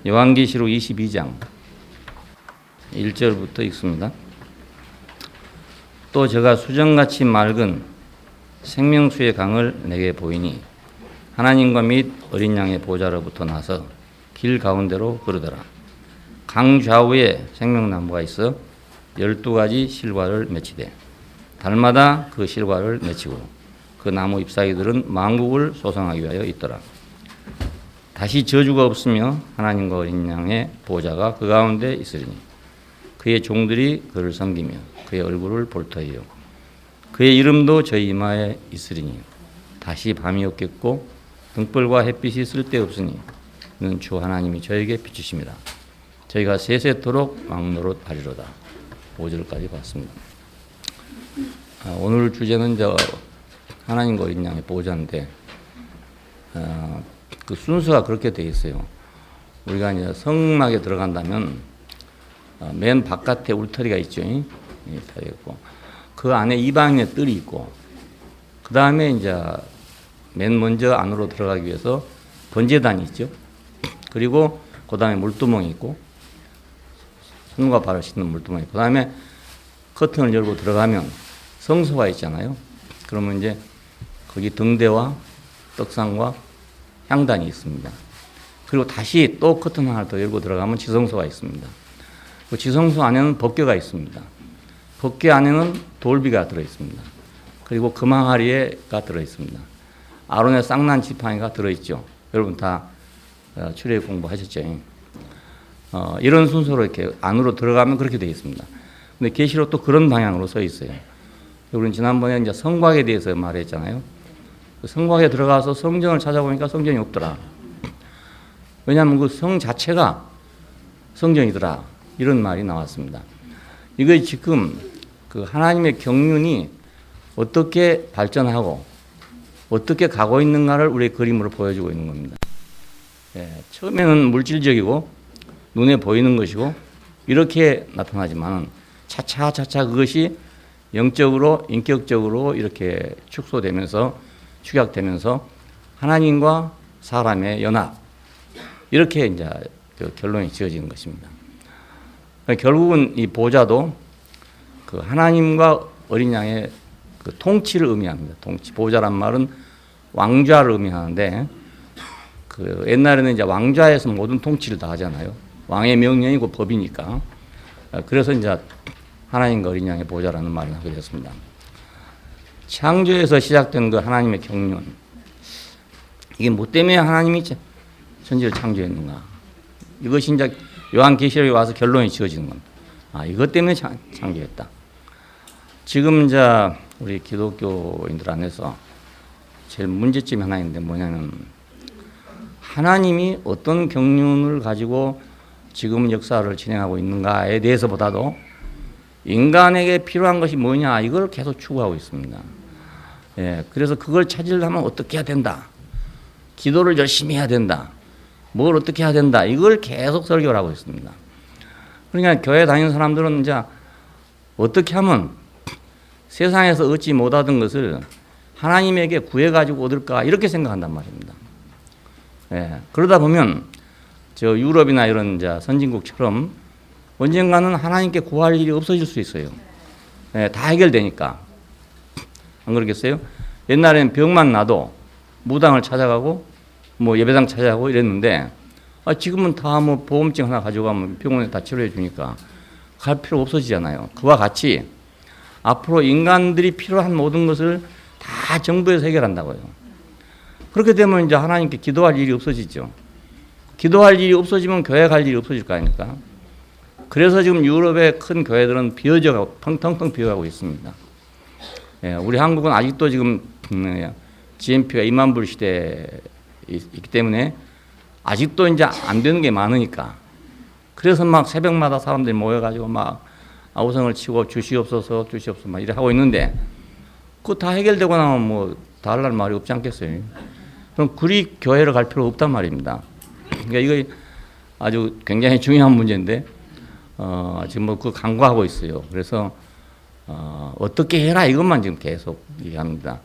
요한계시록 22장 1절부터 읽습니다. 또 제가 수정같이 맑은 생명수의 강을 내게 보이니 하나님과 및 어린 양의 보좌로부터 나서 길 가운데로 흐르더라. 강 좌우에 생명나무가 있어 12가지 실과를 맺히되 달마다 그 실과를 맺히고 그 나무 잎사귀들은 만국을 소성하기 위하여 있더라. 다시 저주가 없으며 하나님과 어린 양의 보좌가 그 가운데 있으리니 그의 종들이 그를 섬기며 그의 얼굴을 볼 터이요 그의 이름도 저희 이마에 있으리니 다시 밤이 없겠고 등불과 햇빛이 쓸데없으니 이는 주 하나님이 저에게 비추심이라. 저희가 세세토록 왕노릇하리로다. 5절까지 봤습니다. 오늘 주제는 하나님과 어린 양의 보좌인데 그 순서가 그렇게 되어 있어요. 우리가 이제 성막에 들어간다면 맨 바깥에 울타리가 있죠. 그 안에 이방인의 뜰이 있고 그 다음에 이제 맨 먼저 안으로 들어가기 위해서 번제단이 있죠. 그리고 그 다음에 물두멍이 있고 손과 발을 씻는 물두멍이 있고 그 다음에 커튼을 열고 들어가면 성소가 있잖아요. 그러면 이제 거기 등대와 떡상과 향단이 있습니다. 그리고 다시 또 커튼 하나 더 열고 들어가면 지성소가 있습니다. 그 지성소 안에는 법궤가 있습니다. 법궤 안에는 돌비가 들어있습니다. 그리고 금항아리가 들어있습니다. 아론의 쌍난 지팡이가 들어있죠. 여러분 다 출애굽 공부하셨죠. 이런 순서로 이렇게 안으로 들어가면 그렇게 되어 있습니다. 근데 계시록도 그런 방향으로 서 있어요. 우리는 지난번에 이제 성곽에 대해서 말했잖아요. 성곽에 들어가서 성전을 찾아보니까 성전이 없더라. 왜냐하면 그 성 자체가 성전이더라. 이런 말이 나왔습니다. 이거 지금 그 하나님의 경륜이 어떻게 발전하고 어떻게 가고 있는가를 우리의 그림으로 보여주고 있는 겁니다. 처음에는 물질적이고 눈에 보이는 것이고 이렇게 나타나지만 차차차차 그것이 영적으로 인격적으로 이렇게 축소되면서 축약되면서 하나님과 사람의 연합 이렇게 이제 결론이 지어지는 것입니다. 결국은 이 보좌도 그 하나님과 어린 양의 그 통치를 의미합니다. 통치. 보좌란 말은 왕좌를 의미하는데 그 옛날에는 이제 왕좌에서 모든 통치를 다 하잖아요. 왕의 명령이고 법이니까. 그래서 이제 하나님과 어린 양의 보좌라는 말을 하게 됐습니다. 창조에서 시작된 그 하나님의 경륜. 이게 뭐 때문에 하나님이 천지를 창조했는가? 이것이 이제 요한계시록에 와서 결론이 지어지는 겁니다. 이것 때문에 창조했다. 지금 이제 우리 기독교인들 안에서 제일 문제점이 하나 있는데 뭐냐면 하나님이 어떤 경륜을 가지고 지금 역사를 진행하고 있는가에 대해서보다도 인간에게 필요한 것이 뭐냐 이걸 계속 추구하고 있습니다. 그래서 그걸 찾으려면 어떻게 해야 된다. 기도를 열심히 해야 된다. 뭘 어떻게 해야 된다. 이걸 계속 설교를 하고 있습니다. 그러니까 교회 다니는 사람들은 이제 어떻게 하면 세상에서 얻지 못하던 것을 하나님에게 구해가지고 얻을까 이렇게 생각한단 말입니다. 그러다 보면 저 유럽이나 이런 이제 선진국처럼 언젠가는 하나님께 구할 일이 없어질 수 있어요. 다 해결되니까. 안 그러겠어요? 옛날에는 병만 나도 무당을 찾아가고 뭐 예배당 찾아가고 이랬는데 지금은 다 뭐 보험증 하나 가져가면 병원에 다 치료해 주니까 갈 필요 없어지잖아요. 그와 같이 앞으로 인간들이 필요한 모든 것을 다 정부에서 해결한다고요. 그렇게 되면 이제 하나님께 기도할 일이 없어지죠. 기도할 일이 없어지면 교회 갈 일이 없어질 거 아닙니까? 그래서 지금 유럽의 큰 교회들은 비어져가고 텅텅텅 비어가고 있습니다. 우리 한국은 아직도 지금 GNP가 2만 불 시대에 있기 때문에 아직도 이제 안 되는 게 많으니까 그래서 막 새벽마다 사람들이 모여가지고 막 아우성을 치고 주시옵소서 주시옵소서 막 이래 하고 있는데 그거 다 해결되고 나면 뭐 다 할 말이 없지 않겠어요? 그럼 그리 교회를 갈 필요 없단 말입니다. 그러니까 이거 아주 굉장히 중요한 문제인데 지금 뭐 그 강구하고 있어요. 그래서 어떻게 해라 이것만 지금 계속 얘기합니다.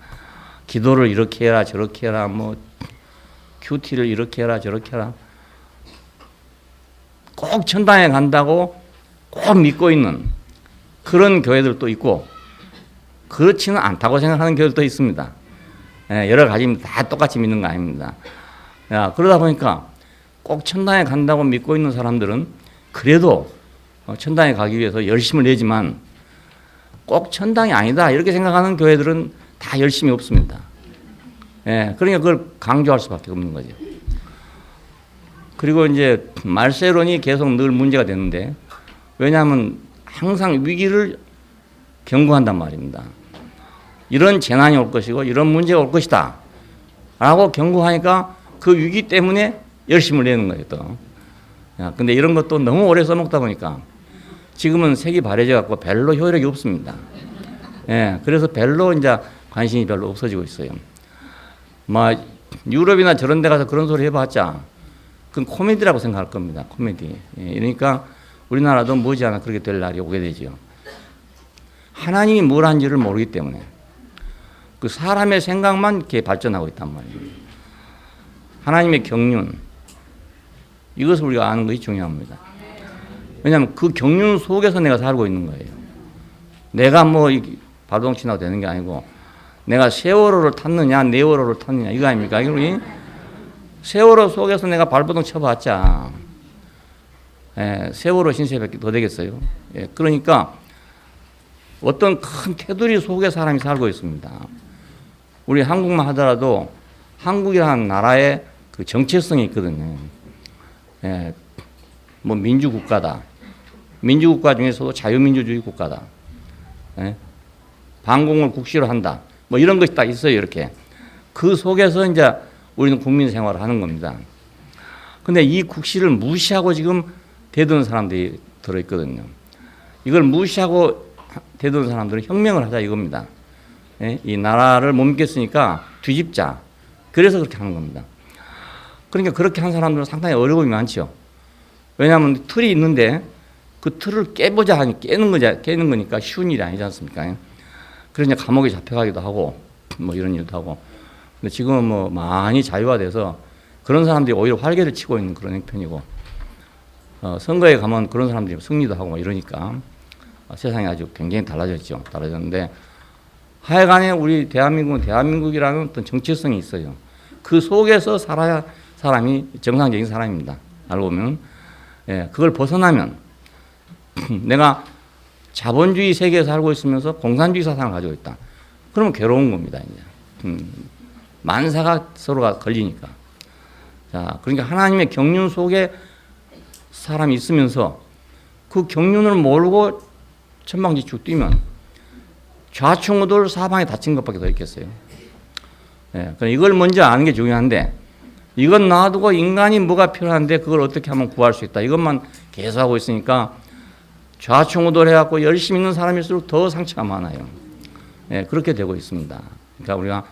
기도를 이렇게 해라 저렇게 해라 뭐 큐티를 이렇게 해라 저렇게 해라. 꼭 천당에 간다고 꼭 믿고 있는 그런 교회들도 있고 그렇지는 않다고 생각하는 교회들도 있습니다. 여러 가지 다 똑같이 믿는 거 아닙니다. 그러다 보니까 꼭 천당에 간다고 믿고 있는 사람들은 그래도 천당에 가기 위해서 열심을 내지만 꼭 천당이 아니다 이렇게 생각하는 교회들은 다 열심이 없습니다. 그러니까 그걸 강조할 수밖에 없는 거죠. 그리고 이제 말세론이 계속 늘 문제가 되는데 왜냐하면 항상 위기를 경고한단 말입니다. 이런 재난이 올 것이고 이런 문제가 올 것이다 라고 경고하니까 그 위기 때문에 열심을 내는 거예요 또. 근데 이런 것도 너무 오래 써먹다 보니까 지금은 색이 바래져 갖고 별로 효력이 없습니다. 그래서 별로 이제 관심이 별로 없어지고 있어요. 유럽이나 저런 데 가서 그런 소리 해봤자 그건 코미디라고 생각할 겁니다. 코미디. 그러니까 우리나라도 머지않아 그렇게 될 날이 오게 되죠. 하나님이 뭘 한지를 모르기 때문에 그 사람의 생각만 이렇게 발전하고 있단 말이에요. 하나님의 경륜 이것을 우리가 아는 것이 중요합니다. 왜냐하면 그 경륜 속에서 내가 살고 있는 거예요. 내가 발버둥 친다고 되는 게 아니고 내가 세월호를 탔느냐 네월호를 탔느냐 이거 아닙니까? 우리 세월호 속에서 내가 발버둥 쳐봤자 세월호 신세밖에 더 되겠어요. 그러니까 어떤 큰 테두리 속에 사람이 살고 있습니다. 우리 한국만 하더라도 한국이라는 나라의 그 정체성이 있거든요. 민주국가다. 민주국가 중에서도 자유민주주의 국가다. 반공을 국시로 한다. 이런 것이 딱 있어요, 이렇게. 그 속에서 이제 우리는 국민 생활을 하는 겁니다. 근데 이 국시를 무시하고 지금 대드는 사람들이 들어있거든요. 이걸 무시하고 대드는 사람들은 혁명을 하자 이겁니다. 이 나라를 못 믿겠으니까 뒤집자. 그래서 그렇게 하는 겁니다. 그러니까 그렇게 한 사람들은 상당히 어려움이 많죠. 왜냐하면 틀이 있는데 그 틀을 깨보자 하니 깨는 거니까 쉬운 일이 아니지 않습니까? 그래서 이제 감옥에 잡혀가기도 하고 이런 일도 하고. 근데 지금은 많이 자유화돼서 그런 사람들이 오히려 활개를 치고 있는 그런 형편이고 선거에 가면 그런 사람들이 승리도 하고 이러니까 세상이 아주 굉장히 달라졌죠. 달라졌는데 하여간에 우리 대한민국은 대한민국이라는 어떤 정체성이 있어요. 그 속에서 살아야 사람이 정상적인 사람입니다. 알고 보면 그걸 벗어나면 내가 자본주의 세계에 살고 있으면서 공산주의 사상을 가지고 있다. 그러면 괴로운 겁니다. 이제 만사가 서로가 걸리니까. 자, 그러니까 하나님의 경륜 속에 사람이 있으면서 그 경륜을 모르고 천방지축 뛰면 좌충우돌 사방에 다친 것밖에 더 있겠어요. 그러니까 이걸 먼저 아는 게 중요한데 이건 놔두고 인간이 뭐가 필요한데 그걸 어떻게 하면 구할 수 있다. 이것만 계속하고 있으니까 좌충우돌 해갖고 열심히 있는 사람일수록 더 상처가 많아요. 그렇게 되고 있습니다. 그러니까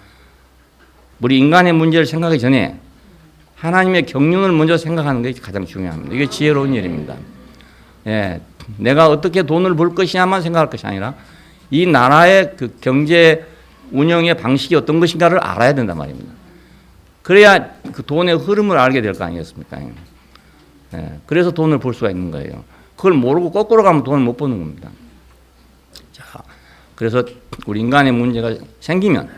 우리 인간의 문제를 생각하기 전에 하나님의 경륜을 먼저 생각하는 게 가장 중요합니다. 이게 지혜로운 일입니다. 내가 어떻게 돈을 벌 것이냐만 생각할 것이 아니라 이 나라의 그 경제 운영의 방식이 어떤 것인가를 알아야 된단 말입니다. 그래야 그 돈의 흐름을 알게 될 거 아니겠습니까? 그래서 돈을 벌 수가 있는 거예요. 그걸 모르고 거꾸로 가면 돈을 못 버는 겁니다. 자, 그래서 우리 인간의 문제가 생기면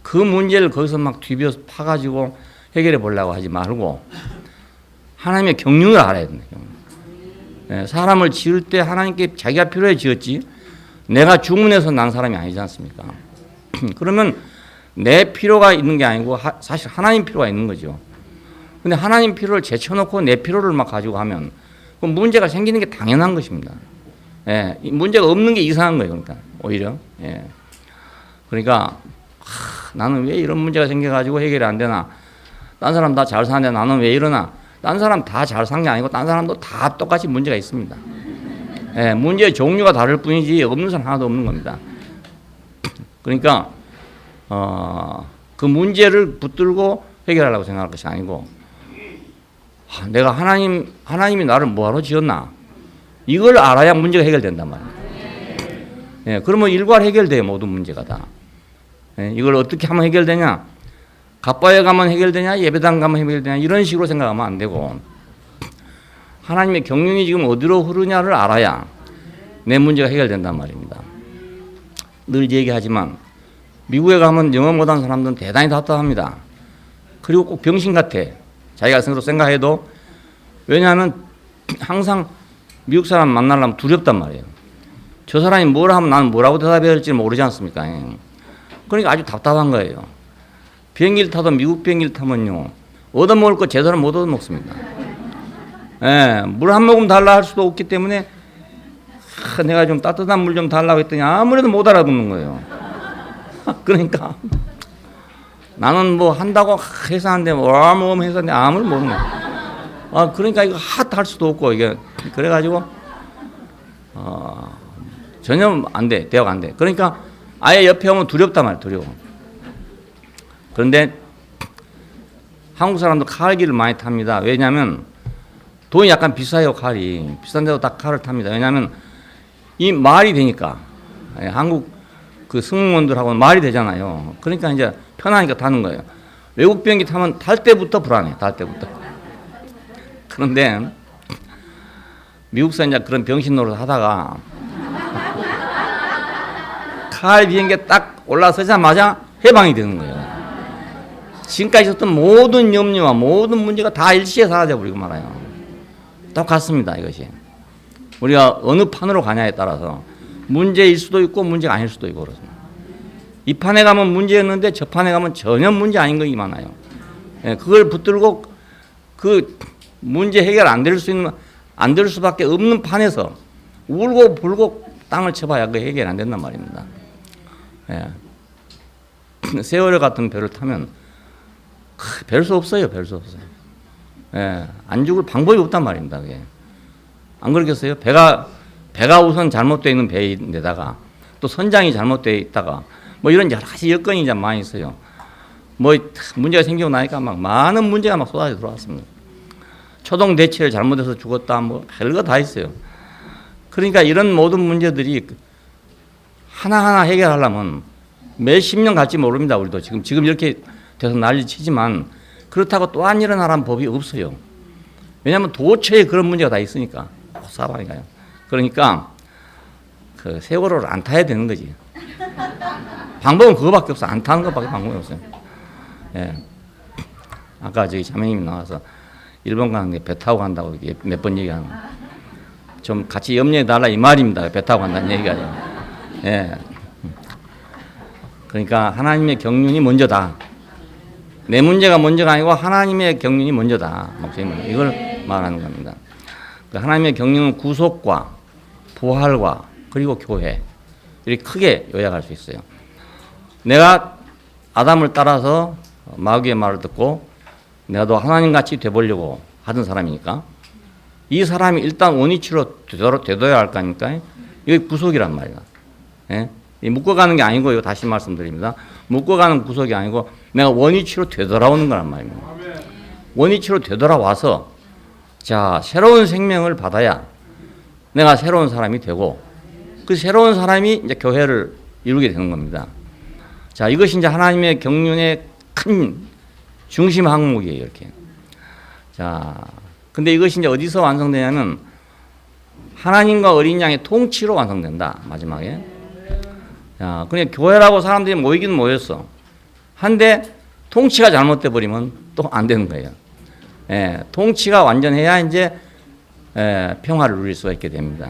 그 문제를 거기서 막 뒤벼서 파가지고 해결해 보려고 하지 말고 하나님의 경륜을 알아야 된다. 사람을 지을 때 하나님께 자기가 필요해 지었지 내가 주문해서 난 사람이 아니지 않습니까? 그러면 내 필요가 있는 게 아니고 사실 하나님 필요가 있는 거죠. 근데 하나님 필요를 제쳐놓고 내 필요를 막 가지고 하면 그 문제가 생기는 게 당연한 것입니다. 문제가 없는 게 이상한 거예요. 그러니까 오히려. 그러니까 나는 왜 이런 문제가 생겨가지고 해결이 안 되나? 딴 사람 다 잘 사는데 나는 왜 이러나? 딴 사람 다 잘 산 게 아니고 딴 사람도 다 똑같이 문제가 있습니다. 문제의 종류가 다를 뿐이지 없는 사람 하나도 없는 겁니다. 그러니까 그 문제를 붙들고 해결하려고 생각할 것이 아니고 내가 하나님이 나를 뭐하러 지었나? 이걸 알아야 문제가 해결된단 말이에요. 그러면 일괄 해결돼요. 모든 문제가 다. 이걸 어떻게 하면 해결되냐? 갑바에 가면 해결되냐? 예배당 가면 해결되냐? 이런 식으로 생각하면 안 되고 하나님의 경륜이 지금 어디로 흐르냐를 알아야 내 문제가 해결된단 말입니다. 늘 얘기하지만 미국에 가면 영어 못하는 사람들은 대단히 답답합니다. 그리고 꼭 병신 같아. 자기가 스스로 생각해도. 왜냐하면 항상 미국 사람 만나려면 두렵단 말이에요. 저 사람이 뭘 하면 나는 뭐라고 대답해야 할지 모르지 않습니까? 그러니까 아주 답답한 거예요. 비행기를 타도 미국 비행기를 타면요, 얻어먹을 거 제대로 못 얻어먹습니다. 물 한 모금 달라 할 수도 없기 때문에 내가 좀 따뜻한 물 좀 달라고 했더니 아무래도 못 알아듣는 거예요. 그러니까 나는 뭐 한다고 해서 하는데 뭐 해서 하는데 아무리 모르는 거예요. 그러니까 이거 할 수도 없고 이게 그래가지고 전혀 안 돼. 대화가 안 돼. 그러니까 아예 옆에 오면 두렵단 말이에요. 두려워. 그런데 한국 사람도 칼길을 많이 탑니다. 왜냐하면 돈이 약간 비싸요. 칼이. 비싼데도 다 칼을 탑니다. 왜냐하면 이 말이 되니까. 한국 그 승무원들하고는 말이 되잖아요. 그러니까 이제 편하니까 타는 거예요. 외국 비행기 타면 탈 때부터 불안해. 탈 때부터. 그런데 미국에서 이제 그런 병신 노릇 하다가 칼 비행기에 딱 올라서자마자 해방이 되는 거예요. 지금까지 있었던 모든 염려와 모든 문제가 다 일시에 사라져버리고 말아요. 똑같습니다, 이것이. 우리가 어느 판으로 가냐에 따라서 문제일 수도 있고 문제가 아닐 수도 있고 그렇습니다. 이 판에 가면 문제였는데 저 판에 가면 전혀 문제 아닌 것이 많아요. 그걸 붙들고 그 문제 해결 안 될 수밖에 없는 판에서 울고 불고 땅을 쳐봐야 그 해결 안 된단 말입니다. 세월호 같은 배를 타면 별 수 없어요. 별 수 없어요. 안 죽을 방법이 없단 말입니다. 그게. 안 그렇겠어요? 배가 우선 잘못되어 있는 배인데다가 또 선장이 잘못되어 있다가 뭐 이런 여러 가지 여건이 이제 많이 있어요. 뭐 문제가 생기고 나니까 막 많은 문제가 막 쏟아져 들어왔습니다. 초동 대치를 잘못해서 죽었다 뭐 별거 다 있어요. 그러니까 이런 모든 문제들이 하나하나 해결하려면 몇십 년 갈지 모릅니다. 우리도 지금 이렇게 돼서 난리 치지만 그렇다고 또 안 일어나라는 법이 없어요. 왜냐하면 도처에 그런 문제가 다 있으니까 사방이가요. 그러니까 그 세월호를 안 타야 되는 거지. 방법은 그거밖에 없어. 안 타는 것밖에 방법이 없어요. 아까 저기 자매님이 나와서 일본 가는데 배 타고 간다고 몇 번 얘기하는 거. 좀 같이 염려해 달라 이 말입니다. 배 타고 간다는 얘기가. 그러니까 하나님의 경륜이 먼저다. 내 문제가 먼저가 아니고 하나님의 경륜이 먼저다. 이걸 말하는 겁니다. 하나님의 경륜은 구속과 부활과 그리고 교회 이렇게 크게 요약할 수 있어요. 내가 아담을 따라서 마귀의 말을 듣고 내가 또 하나님같이 돼보려고 하던 사람이니까 이 사람이 일단 원위치로 되둬야 할 거니까 이게 구속이란 말이야. 묶어가는 게 아니고 이거 다시 말씀드립니다. 묶어가는 구속이 아니고 내가 원위치로 되돌아오는 거란 말입니다. 원위치로 되돌아와서 자 새로운 생명을 받아야 내가 새로운 사람이 되고 그 새로운 사람이 이제 교회를 이루게 되는 겁니다. 자 이것이 이제 하나님의 경륜의 큰 중심 항목이에요. 이렇게. 자 근데 이것이 이제 어디서 완성되냐면 하나님과 어린 양의 통치로 완성된다. 마지막에. 자, 그냥 교회라고 사람들이 모이긴 모였어. 한데 통치가 잘못돼 버리면 또 안 되는 거예요. 통치가 완전해야 이제 평화를 누릴 수가 있게 됩니다.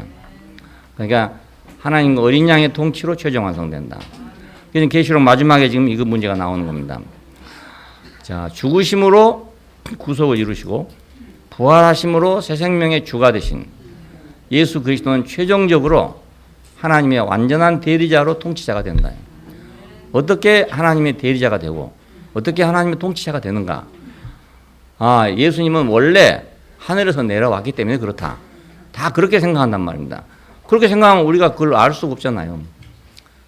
그러니까 하나님과 어린 양의 통치로 최종 완성된다. 그래서 계시록 마지막에 지금 이거 문제가 나오는 겁니다. 자, 죽으심으로 구속을 이루시고 부활하심으로 새 생명의 주가 되신 예수 그리스도는 최종적으로 하나님의 완전한 대리자로 통치자가 된다. 어떻게 하나님의 대리자가 되고 어떻게 하나님의 통치자가 되는가? 예수님은 원래 하늘에서 내려왔기 때문에 그렇다. 다 그렇게 생각한단 말입니다. 그렇게 생각하면 우리가 그걸 알 수가 없잖아요.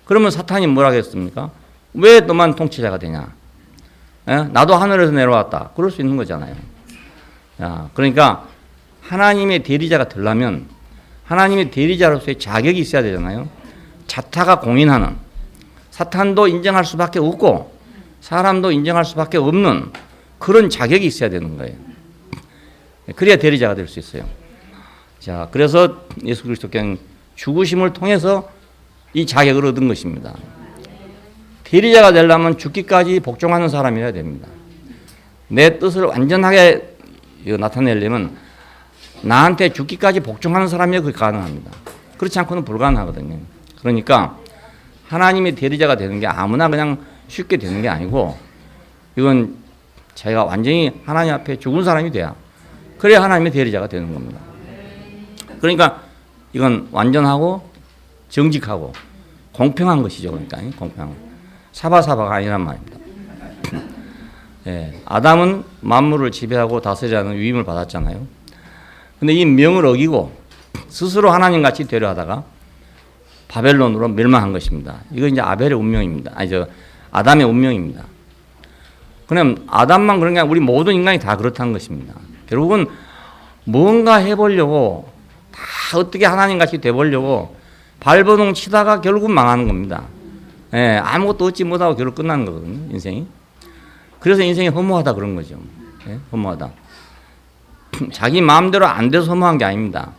그러면 사탄이 뭐라 했습니까? 왜 너만 통치자가 되냐? 나도 하늘에서 내려왔다. 그럴 수 있는 거잖아요. 그러니까 하나님의 대리자가 되려면 하나님의 대리자로서의 자격이 있어야 되잖아요. 자타가 공인하는 사탄도 인정할 수밖에 없고 사람도 인정할 수밖에 없는 그런 자격이 있어야 되는 거예요. 그래야 대리자가 될 수 있어요. 자, 그래서 예수 그리스도께는 죽으심을 통해서 이 자격을 얻은 것입니다. 대리자가 되려면 죽기까지 복종하는 사람이어야 됩니다. 내 뜻을 완전하게 나타내려면 나한테 죽기까지 복종하는 사람이어야 그게 가능합니다. 그렇지 않고는 불가능하거든요. 그러니까 하나님의 대리자가 되는 게 아무나 그냥 쉽게 되는 게 아니고 이건 자기가 완전히 하나님 앞에 죽은 사람이 돼야 그래야 하나님의 대리자가 되는 겁니다. 그러니까 이건 완전하고 정직하고 공평한 것이죠. 그러니까 공평한 사바사바가 아니란 말입니다. 예, 아담은 만물을 지배하고 다스리라는 위임을 받았잖아요. 근데 이 명을 어기고 스스로 하나님같이 되려 하다가 바벨론으로 멸망한 것입니다. 이거 이제 아벨의 운명입니다. 아담의 운명입니다. 그럼 아담만 그런 게 아니라 우리 모든 인간이 다 그렇다는 것입니다. 결국은 뭔가 해보려고 다 어떻게 하나님같이 돼보려고 발버둥 치다가 결국은 망하는 겁니다. 예, 아무것도 얻지 못하고 결국 끝나는 거거든요, 인생이. 그래서 인생이 허무하다 그런 거죠. 예, 허무하다. 자기 마음대로 안 돼서 허무한 게 아닙니다.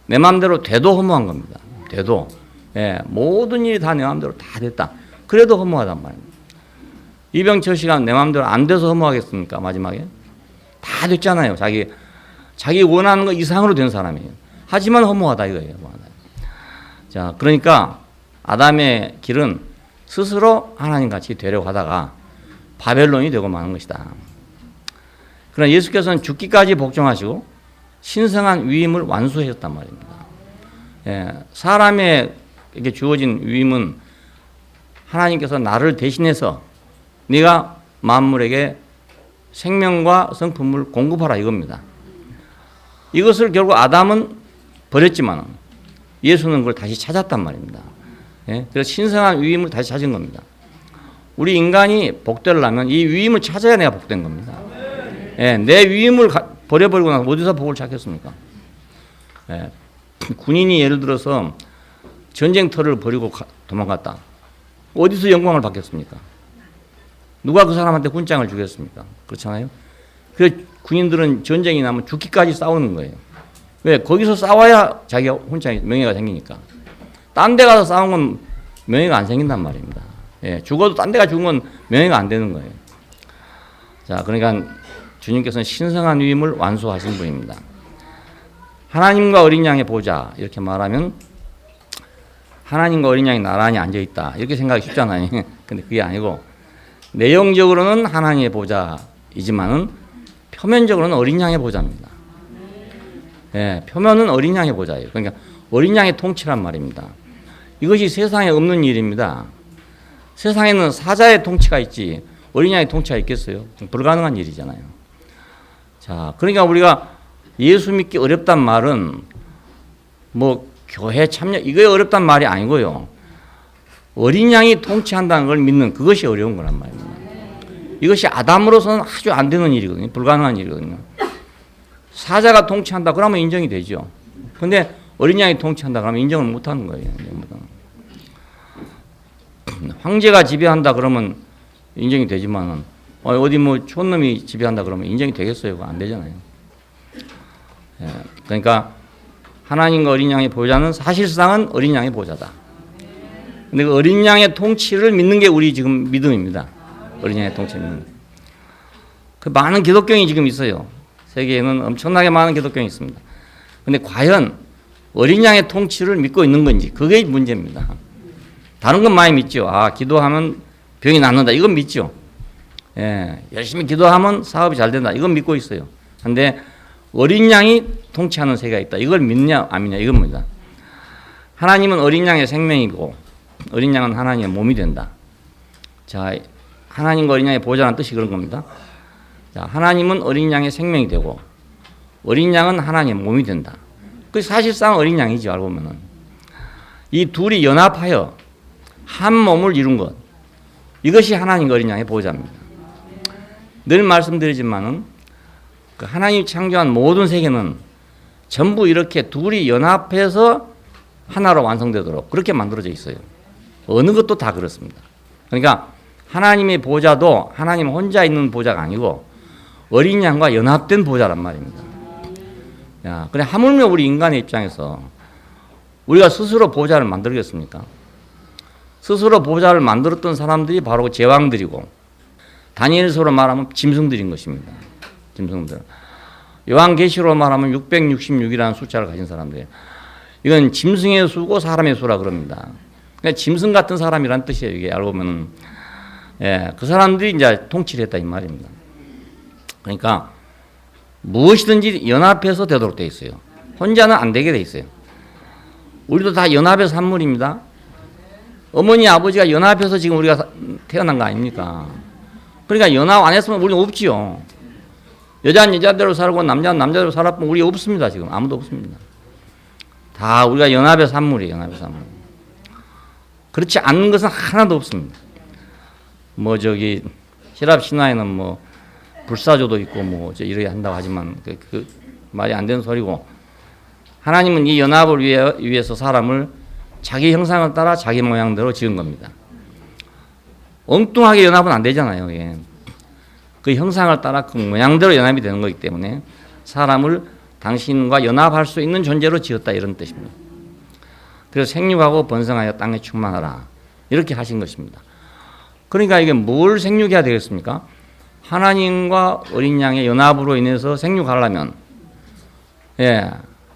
내 마음대로 돼도 허무한 겁니다. 돼도. 예, 모든 일이 다 내 마음대로 다 됐다. 그래도 허무하단 말입니다. 이병철 씨가 내 마음대로 안 돼서 허무하겠습니까? 마지막에. 다 됐잖아요. 자기 원하는 거 이상으로 된 사람이에요. 하지만 허무하다 이거예요. 자, 그러니까 아담의 길은 스스로 하나님같이 되려고 하다가 바벨론이 되고 마는 것이다. 그러나 예수께서는 죽기까지 복종하시고 신성한 위임을 완수하셨단 말입니다. 예, 사람에게 주어진 위임은 하나님께서 나를 대신해서 네가 만물에게 생명과 성품을 공급하라 이겁니다. 이것을 결국 아담은 버렸지만 예수는 그걸 다시 찾았단 말입니다. 예? 그래서 신성한 위임을 다시 찾은 겁니다. 우리 인간이 복되려면 이 위임을 찾아야 내가 복된 겁니다. 예, 내 위임을 버려버리고 나서 어디서 복을 찾겠습니까? 예, 군인이 예를 들어서 전쟁터를 버리고 도망갔다. 어디서 영광을 받겠습니까? 누가 그 사람한테 훈장을 주겠습니까? 그렇잖아요. 그래서 군인들은 전쟁이 나면 죽기까지 싸우는 거예요. 왜? 거기서 싸워야 자기가 훈장이 명예가 생기니까. 딴 데 가서 싸운 건 명예가 안 생긴단 말입니다. 예, 죽어도 딴 데가 죽은 건 명예가 안 되는 거예요. 자, 그러니까 주님께서는 신성한 위임을 완수하신 분입니다. 하나님과 어린 양의 보좌 이렇게 말하면 하나님과 어린 양이 나란히 앉아있다 이렇게 생각이 쉽잖아요. 근데 그게 아니고 내용적으로는 하나님의 보좌이지만은 표면적으로는 어린 양의 보좌입니다. 예, 표면은 어린 양의 보좌예요. 그러니까 어린 양의 통치란 말입니다. 이것이 세상에 없는 일입니다. 세상에는 사자의 통치가 있지 어린 양의 통치가 있겠어요? 불가능한 일이잖아요. 자, 그러니까 우리가 예수 믿기 어렵단 말은 뭐 교회 참여 이거에 어렵단 말이 아니고요. 어린 양이 통치한다는 걸 믿는 그것이 어려운 거란 말입니다. 이것이 아담으로서는 아주 안 되는 일이거든요. 불가능한 일이거든요. 사자가 통치한다 그러면 인정이 되죠. 근데 어린 양이 통치한다 그러면 인정을 못 하는 거예요. 황제가 지배한다 그러면 인정이 되지만 어디 뭐 촌놈이 지배한다 그러면 인정이 되겠어요? 그거 안 되잖아요. 예, 그러니까 하나님과 어린 양의 보좌는 사실상은 어린 양의 보좌다. 근데 그 어린 양의 통치를 믿는 게 우리 지금 믿음입니다. 어린 양의 통치를 믿는. 그 많은 기독교인이 지금 있어요. 세계에는 엄청나게 많은 기독교인이 있습니다. 근데 과연 어린 양의 통치를 믿고 있는 건지 그게 문제입니다. 다른 건 많이 믿죠. 아, 기도하면 병이 낫는다. 이건 믿죠. 예, 열심히 기도하면 사업이 잘 된다. 이건 믿고 있어요. 근데 어린 양이 통치하는 세계가 있다. 이걸 믿냐 안 믿냐 이겁니다. 하나님은 어린 양의 생명이고 어린 양은 하나님의 몸이 된다. 자, 하나님과 어린 양의 보좌라는 뜻이 그런 겁니다. 자, 하나님은 어린 양의 생명이 되고 어린 양은 하나님의 몸이 된다. 그 사실상 어린 양이죠. 알고 보면은 이 둘이 연합하여 한 몸을 이룬 것. 이것이 하나님과 어린 양의 보좌입니다. 늘 말씀드리지만은 그 하나님이 창조한 모든 세계는 전부 이렇게 둘이 연합해서 하나로 완성되도록 그렇게 만들어져 있어요. 어느 것도 다 그렇습니다. 그러니까 하나님의 보좌도 하나님 혼자 있는 보좌가 아니고 어린 양과 연합된 보좌란 말입니다. 야, 그래 하물며 우리 인간의 입장에서 우리가 스스로 보호자를 만들겠습니까? 스스로 보호자를 만들었던 사람들이 바로 제왕들이고 다니엘서로 말하면 짐승들인 것입니다. 짐승들. 요한계시로 말하면 666이라는 숫자를 가진 사람들. 이건 짐승의 수고 사람의 수라 그럽니다. 그러니까 짐승 같은 사람이란 뜻이에요. 이게 알고 보면 예, 그 사람들이 이제 통치를 했다 이 말입니다. 그러니까 무엇이든지 연합해서 되도록 돼 있어요. 혼자는 안 되게 돼 있어요. 우리도 다 연합의 산물입니다. 어머니 아버지가 연합해서 지금 우리가 태어난 거 아닙니까? 그러니까 연합 안 했으면 우리는 없지요. 여자는 여자대로 살고 남자는 남자대로 살았으면 우리 없습니다. 지금 아무도 없습니다. 다 우리가 연합의 산물이에요. 연합의 산물. 그렇지 않는 것은 하나도 없습니다. 뭐 저기希腊 신화에는 뭐 불사조도 있고 뭐 이렇게 한다고 하지만 그 말이 안 되는 소리고 하나님은 이 연합을 위해서 사람을 자기 형상을 따라 자기 모양대로 지은 겁니다. 엉뚱하게 연합은 안 되잖아요. 예. 그 형상을 따라 그 모양대로 연합이 되는 거기 때문에 사람을 당신과 연합할 수 있는 존재로 지었다 이런 뜻입니다. 그래서 생육하고 번성하여 땅에 충만하라 이렇게 하신 것입니다. 그러니까 이게 뭘 생육해야 되겠습니까? 하나님과 어린 양의 연합으로 인해서 생육하려면 예,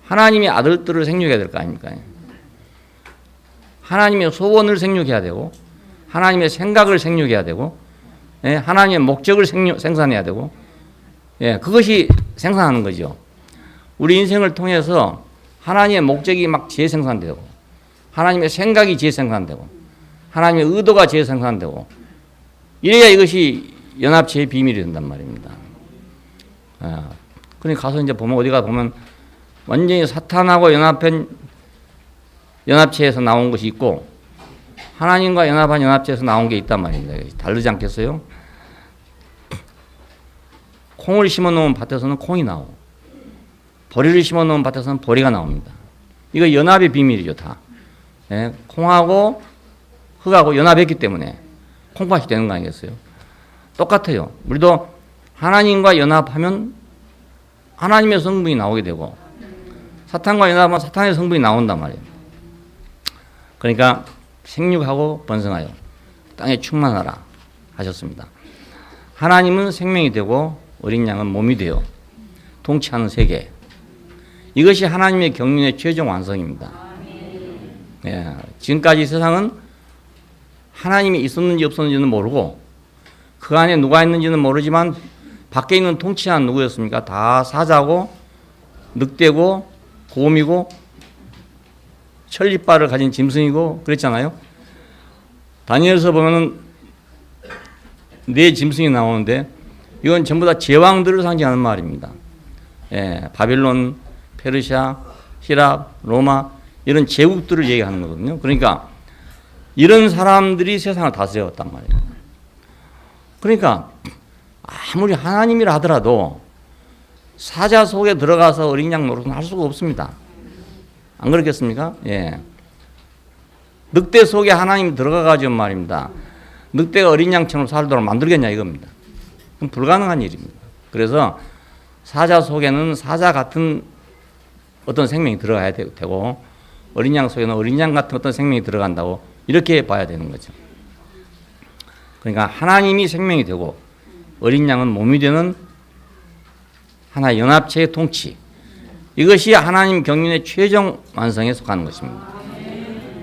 하나님의 아들들을 생육해야 될 거 아닙니까? 하나님의 소원을 생육해야 되고 하나님의 생각을 생육해야 되고 예, 하나님의 목적을 생산해야 되고 예, 그것이 생산하는 거죠. 우리 인생을 통해서 하나님의 목적이 막 재생산되고 하나님의 생각이 재생산되고 하나님의 의도가 재생산되고 이래야 이것이 연합체의 비밀이 된단 말입니다. 아, 그러니까 가서 이제 보면 어디가 보면 완전히 사탄하고 연합한 연합체에서 나온 것이 있고 하나님과 연합한 연합체에서 나온 게 있단 말입니다. 다르지 않겠어요? 콩을 심어 놓은 밭에서는 콩이 나오고 보리를 심어 놓은 밭에서는 보리가 나옵니다. 이거 연합의 비밀이죠, 다. 예, 콩하고 흙하고 연합했기 때문에 콩밭이 되는 거 아니겠어요? 똑같아요. 우리도 하나님과 연합하면 하나님의 성분이 나오게 되고 사탄과 연합하면 사탄의 성분이 나온단 말이에요. 그러니까 생육하고 번성하여 땅에 충만하라 하셨습니다. 하나님은 생명이 되고 어린 양은 몸이 되어 통치하는 세계. 이것이 하나님의 경륜의 최종 완성입니다. 예, 지금까지 세상은 하나님이 있었는지 없었는지는 모르고 그 안에 누가 있는지는 모르지만 밖에 있는 통치한 누구였습니까? 다 사자고 늑대고 곰이고 천리빨을 가진 짐승이고 그랬잖아요. 다니엘서 보면은 네 짐승이 나오는데 이건 전부 다 제왕들을 상징하는 말입니다. 예, 바빌론, 페르시아,希腊, 로마 이런 제국들을 얘기하는 거거든요. 그러니까 이런 사람들이 세상을 다스렸단 말이에요. 그러니까 아무리 하나님이라 하더라도 사자 속에 들어가서 어린 양 노릇은 할 수가 없습니다. 안 그렇겠습니까? 예. 늑대 속에 하나님이 들어가가지고 말입니다. 늑대가 어린 양처럼 살도록 만들겠냐 이겁니다. 그럼 불가능한 일입니다. 그래서 사자 속에는 사자 같은 어떤 생명이 들어가야 되고 어린 양 속에는 어린 양 같은 어떤 생명이 들어간다고 이렇게 봐야 되는 거죠. 그러니까 하나님이 생명이 되고 어린 양은 몸이 되는 하나의 연합체의 통치. 이것이 하나님 경륜의 최종 완성에 속하는 것입니다.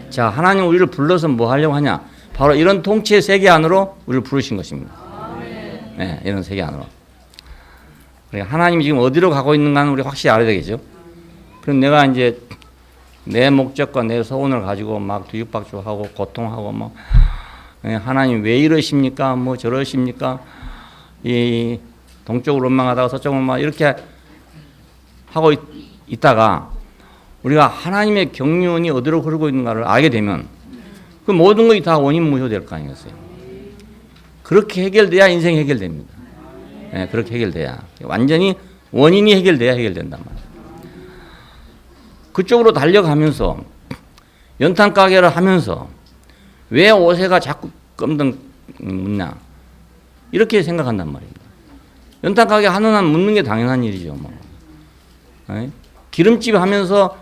자, 하나님 우리를 불러서 뭐 하려고 하냐? 바로 이런 통치의 세계 안으로 우리를 부르신 것입니다. 네, 이런 세계 안으로. 그러니까 하나님이 지금 어디로 가고 있는가는 우리 확실히 알아야 되겠죠. 그럼 내가 이제 내 목적과 내 소원을 가지고 막 뒤죽박죽하고 고통하고 뭐 하나님 왜 이러십니까? 뭐 저러십니까? 이 동쪽으로 원망하다가 서쪽으로 막 이렇게 하고 있다가 우리가 하나님의 경륜이 어디로 흐르고 있는가를 알게 되면 그 모든 것이 다 원인 무효될 거 아니겠어요? 그렇게 해결돼야 인생이 해결됩니다. 네, 그렇게 해결돼야 완전히 원인이 해결돼야 해결된단 말이에요. 그쪽으로 달려가면서 연탄 가게를 하면서 왜 옷에가 자꾸 껌등 묻냐 이렇게 생각한단 말입니다. 연탄 가게 하는 한 묻는 게 당연한 일이죠. 뭐. 기름집 하면서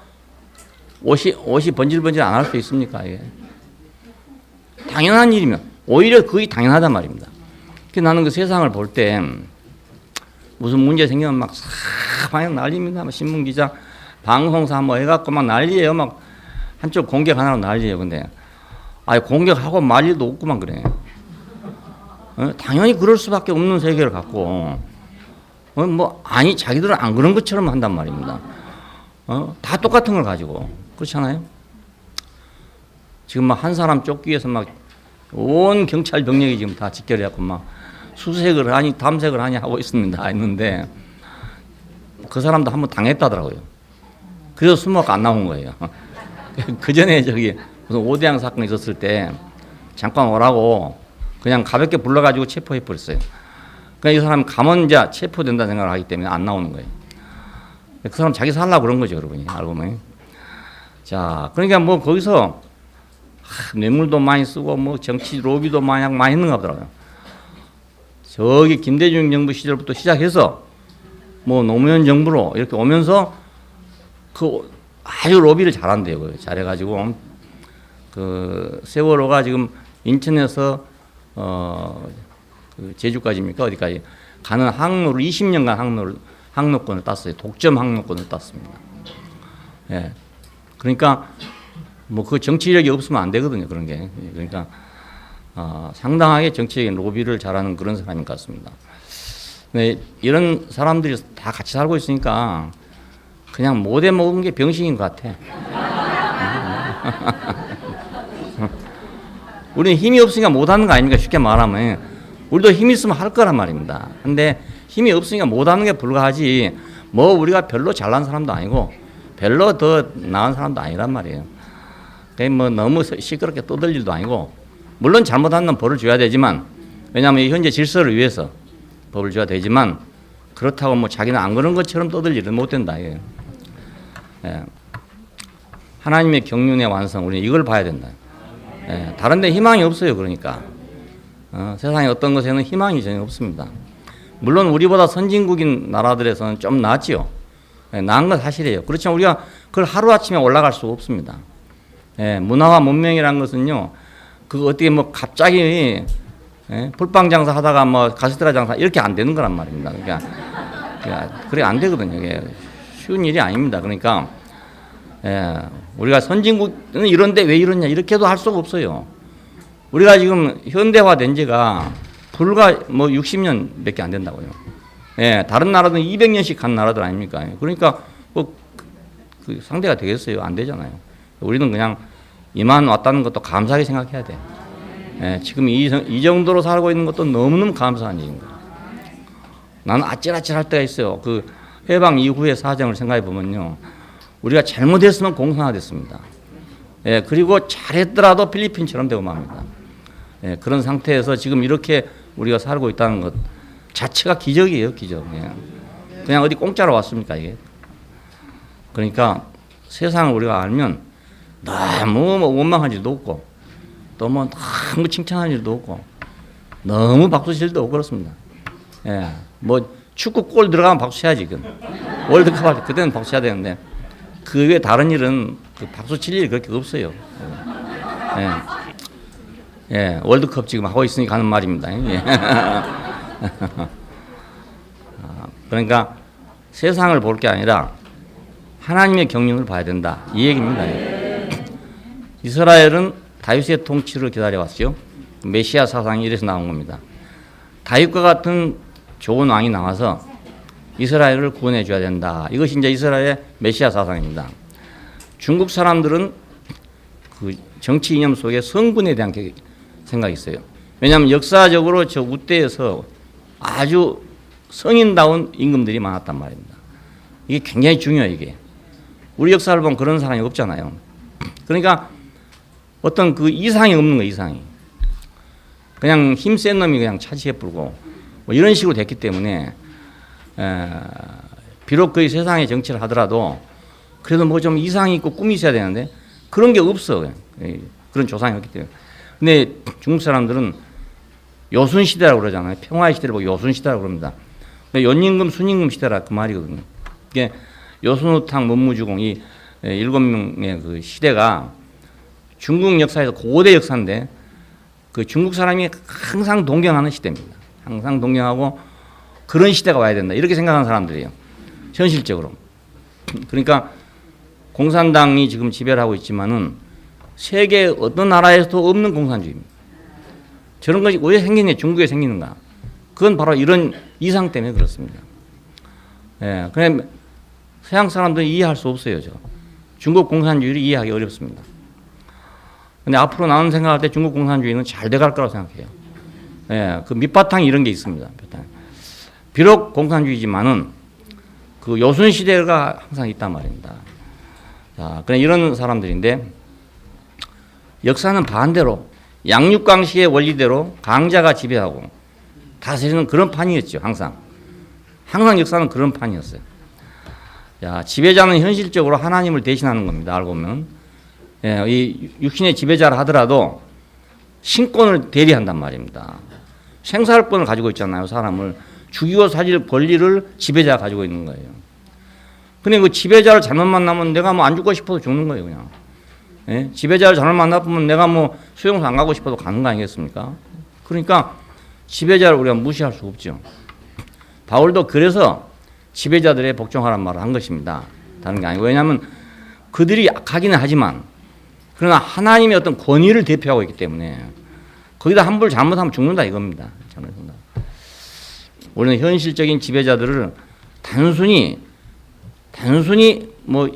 옷이 번질번질 안 할 수 있습니까? 이게 당연한 일이면 오히려 거의 당연하단 말입니다. 그래서 나는 그 세상을 볼 때 무슨 문제 생기면 막 막 난립니다. 막 신문 기자, 방송사 뭐 해갖고 막 난리예요. 막 한쪽 공격하느라고 난리예요. 근데 아예 공격하고 말 일도 없구만 그래. 당연히 그럴 수밖에 없는 세계를 갖고 뭐 아니 자기들은 안 그런 것처럼 한단 말입니다. 다 똑같은 걸 가지고 그렇잖아요. 지금 막 한 사람 쫓기 위해서 막 온 경찰 병력이 지금 다 집결해갖고 막 수색을 하니 탐색을 하니 하고 있습니다. 했는데 그 사람도 한번 당했다더라고요. 그래서 숨어가 안 나온 거예요. 그 전에 저기 무슨 오대양 사건 있었을 때 잠깐 오라고 그냥 가볍게 불러가지고 체포해 버렸어요. 그러니까 이 사람 가면 이제 체포된다 생각을 하기 때문에 안 나오는 거예요. 그 사람 자기 살라고 그런 거죠, 여러분이 알고 보면. 자, 그러니까 뭐 거기서 뇌물도 많이 쓰고 뭐 정치 로비도 많이 했는가 보더라고요. 저기 김대중 정부 시절부터 시작해서 뭐 노무현 정부로 이렇게 오면서 그 아주 로비를 잘한대요. 잘해가지고 그 세월호가 지금 인천에서 그 제주까지입니까 어디까지 가는 항로를 20년간 항로권을 땄어요. 독점 항로권을 땄습니다. 예, 그러니까 뭐 그 정치력이 없으면 안 되거든요. 그런 게 그러니까 상당하게 정치적인 로비를 잘하는 그런 사람인 것 같습니다. 네, 이런 사람들이 다 같이 살고 있으니까 그냥 못해 먹은 게 병신인 것 같아. 우리는 힘이 없으니까 못하는 거 아닙니까? 쉽게 말하면 우리도 힘 있으면 할 거란 말입니다. 근데 힘이 없으니까 못하는 게 불가하지 뭐 우리가 별로 잘난 사람도 아니고 별로 더 나은 사람도 아니란 말이에요. 뭐 너무 시끄럽게 떠들 일도 아니고 물론 잘못하면 벌을 줘야 되지만 왜냐하면 현재 질서를 위해서 법을 줘야 되지만 그렇다고 뭐 자기는 안 그런 것처럼 떠들 일은 못 된다. 예. 하나님의 경륜의 완성 우리는 이걸 봐야 된다. 예. 다른 데 희망이 없어요. 그러니까 세상에 어떤 것에는 희망이 전혀 없습니다. 물론 우리보다 선진국인 나라들에서는 좀 낫지요. 예. 나은 건 사실이에요. 그렇지만 우리가 그걸 하루아침에 올라갈 수가 없습니다. 예, 문화와 문명이라는 것은요, 그 어떻게 뭐 갑자기 불빵 장사 하다가 뭐 가스테라 장사 이렇게 안 되는 거란 말입니다. 그러니까 그래 안 되거든요. 이게 쉬운 일이 아닙니다. 그러니까 우리가 선진국은 이런데 왜 이러냐 이렇게도 할 수가 없어요. 우리가 지금 현대화된 지가 불과 뭐 60년밖에 안 된다고요. 예, 다른 나라들은 200년씩 간 나라들 아닙니까? 그러니까 뭐 그 상대가 되겠어요? 안 되잖아요. 우리는 그냥 이만 왔다는 것도 감사하게 생각해야 돼. 예, 지금 이 정도로 살고 있는 것도 너무너무 감사한 일입니다. 나는 아찔아찔할 때가 있어요. 그 해방 이후의 사정을 생각해 보면요. 우리가 잘못했으면 공산화됐습니다. 예, 그리고 잘했더라도 필리핀처럼 되고 맙니다. 예, 그런 상태에서 지금 이렇게 우리가 살고 있다는 것 자체가 기적이에요, 기적. 예. 그냥 어디 공짜로 왔습니까, 이게? 그러니까 세상을 우리가 알면 너무 뭐 원망할 일도 없고 또 뭐 너무 칭찬할 일도 없고 너무 박수 칠 일도 없고 그렇습니다. 예, 뭐 축구 골 들어가면 박수 쳐야지. 월드컵 할 때 그때는 박수 쳐야 되는데 그 외에 다른 일은 그 박수 칠 일이 그렇게 없어요. 예, 예, 월드컵 지금 하고 있으니까 하는 말입니다. 예. 그러니까 세상을 볼 게 아니라 하나님의 경륜을 봐야 된다. 이 얘기입니다. 이스라엘은 다윗의 통치를 기다려왔죠. 메시아 사상이 이래서 나온 겁니다. 다윗과 같은 좋은 왕이 나와서 이스라엘을 구원해 줘야 된다. 이것이 이제 이스라엘의 메시아 사상입니다. 중국 사람들은 그 정치 이념 속에 성군에 대한 생각이 있어요. 왜냐하면 역사적으로 저 우대에서 아주 성인다운 임금들이 많았단 말입니다. 이게 굉장히 중요해요. 이게 우리 역사를 보면 그런 사람이 없잖아요. 그러니까 어떤 그 이상이 없는 거예요. 이상이 그냥 힘센 놈이 그냥 차지해 불고 뭐 이런 식으로 됐기 때문에 비록 그 세상의 정치를 하더라도 그래도 뭐 좀 이상이 있고 꿈이 있어야 되는데 그런 게 없어. 그런 조상이 없기 때문에. 근데 중국 사람들은 요순 시대라고 그러잖아요. 평화의 시대를 보고 요순 시대라고 그럽니다. 연임금, 순임금 시대라 그 말이거든요. 이게 요순우탕 문무주공 이 7명의 그 시대가 중국 역사에서 고대 역사인데 그 중국 사람이 항상 동경하는 시대입니다. 항상 동경하고 그런 시대가 와야 된다. 이렇게 생각하는 사람들이에요. 현실적으로. 그러니까 공산당이 지금 지배를 하고 있지만은 세계 어떤 나라에서도 없는 공산주의입니다. 저런 것이 왜 생기냐, 중국에 생기는가? 그건 바로 이런 이상 때문에 그렇습니다. 예, 그냥 서양 사람들은 이해할 수 없어요. 중국 공산주의를 이해하기 어렵습니다. 근데 앞으로 나오는 생각할 때 중국 공산주의는 잘 돼갈 거라고 생각해요. 예, 그 밑바탕이 이런 게 있습니다. 비록 공산주의지만은 그 요순 시대가 항상 있단 말입니다. 자, 그냥 이런 사람들인데 역사는 반대로 양육강식의 원리대로 강자가 지배하고 다스리는 그런 판이었죠. 항상 역사는 그런 판이었어요. 야, 지배자는 현실적으로 하나님을 대신하는 겁니다. 알고 보면 예, 이 육신의 지배자라 하더라도 신권을 대리한단 말입니다. 생사할권을 가지고 있잖아요. 사람을 죽이고 살릴 권리를 지배자가 가지고 있는 거예요. 근데 그 지배자를 잘못 만나면 내가 뭐 안 죽고 싶어도 죽는 거예요, 그냥. 예? 지배자를 잘못 만나보면 내가 뭐 수용소 안 가고 싶어도 가는 거 아니겠습니까? 그러니까 지배자를 우리가 무시할 수 없죠. 바울도 그래서 지배자들의 복종하라는 말을 한 것입니다. 다른 게 아니고. 왜냐하면 그들이 악하기는 하지만 그러나 하나님의 어떤 권위를 대표하고 있기 때문에 거기다 함부로 잘못하면 죽는다 이겁니다. 우리는 현실적인 지배자들을 단순히 뭐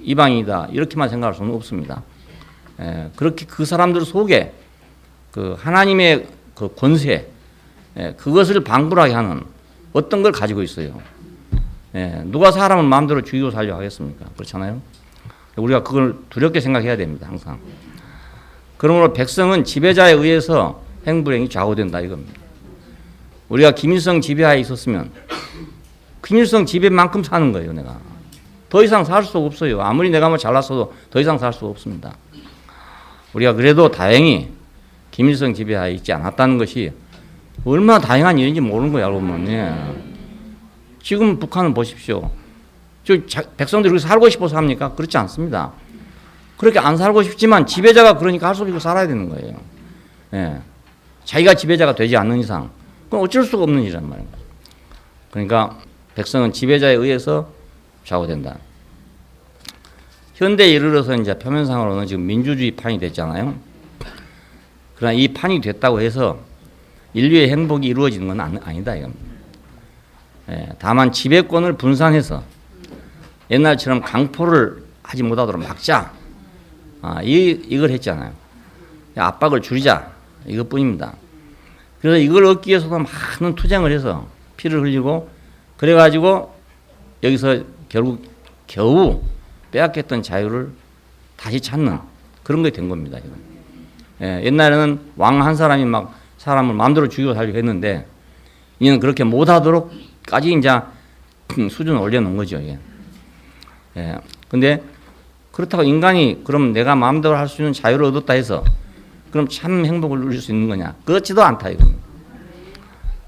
이방인이다 이렇게만 생각할 수는 없습니다. 예, 그렇게 그 사람들 속에 그 하나님의 그 권세 그것을 방불하게 하는 어떤 걸 가지고 있어요. 예, 누가 사람을 마음대로 죽이고 살려 하겠습니까? 그렇잖아요. 우리가 그걸 두렵게 생각해야 됩니다. 항상. 그러므로 백성은 지배자에 의해서 행불행이 좌우된다 이겁니다. 우리가 김일성 지배하에 있었으면 김일성 지배만큼 사는 거예요. 내가 더 이상 살 수 없어요. 아무리 내가 뭐 잘났어도 더 이상 살 수 없습니다. 우리가 그래도 다행히 김일성 지배하에 있지 않았다는 것이 얼마나 다행한 일인지 모르는 거예요. 알고 보면. 예. 지금 북한은 보십시오. 백성들이 그렇게 살고 싶어서 합니까? 그렇지 않습니다. 그렇게 안 살고 싶지만 지배자가 그러니까 할 수 없이 살아야 되는 거예요. 예. 자기가 지배자가 되지 않는 이상 그건 어쩔 수가 없는 일이란 말입니다. 그러니까 백성은 지배자에 의해서 좌우된다. 현대에 이르러서 이제 표면상으로는 지금 민주주의 판이 됐잖아요. 그러나 이 판이 됐다고 해서 인류의 행복이 이루어지는 건 아니다 이겁니다. 예, 다만 지배권을 분산해서 옛날처럼 강포를 하지 못하도록 막자. 이걸 했잖아요. 압박을 줄이자. 이것뿐입니다. 그래서 이걸 얻기 위해서도 많은 투쟁을 해서 피를 흘리고 그래가지고 여기서 결국 겨우 빼앗겼던 자유를 다시 찾는 그런 게 된 겁니다. 예, 옛날에는 왕 한 사람이 막 사람을 마음대로 죽이고 살려고 했는데 이제는 그렇게 못하도록까지 이제 수준을 올려놓은 거죠. 이게. 예, 근데 그렇다고 인간이 그럼 내가 마음대로 할 수 있는 자유를 얻었다 해서 그럼 참 행복을 누릴 수 있는 거냐? 그렇지도 않다 이겁니다.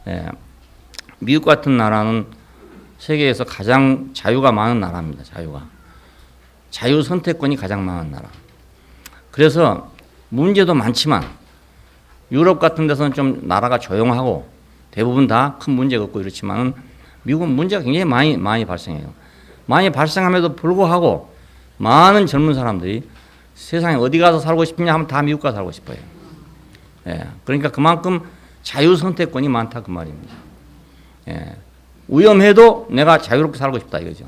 예, 미국 같은 나라는 세계에서 가장 자유가 많은 나라입니다. 자유 선택권이 가장 많은 나라. 그래서 문제도 많지만 유럽 같은 데서는 좀 나라가 조용하고 대부분 다 큰 문제가 없고 이렇지만은 미국은 문제가 굉장히 많이 발생해요. 많이 발생함에도 불구하고 많은 젊은 사람들이 세상에 어디 가서 살고 싶냐 하면 다 미국 가서 살고 싶어요. 예, 그러니까 그만큼 자유 선택권이 많다 그 말입니다. 예, 위험해도 내가 자유롭게 살고 싶다 이거죠.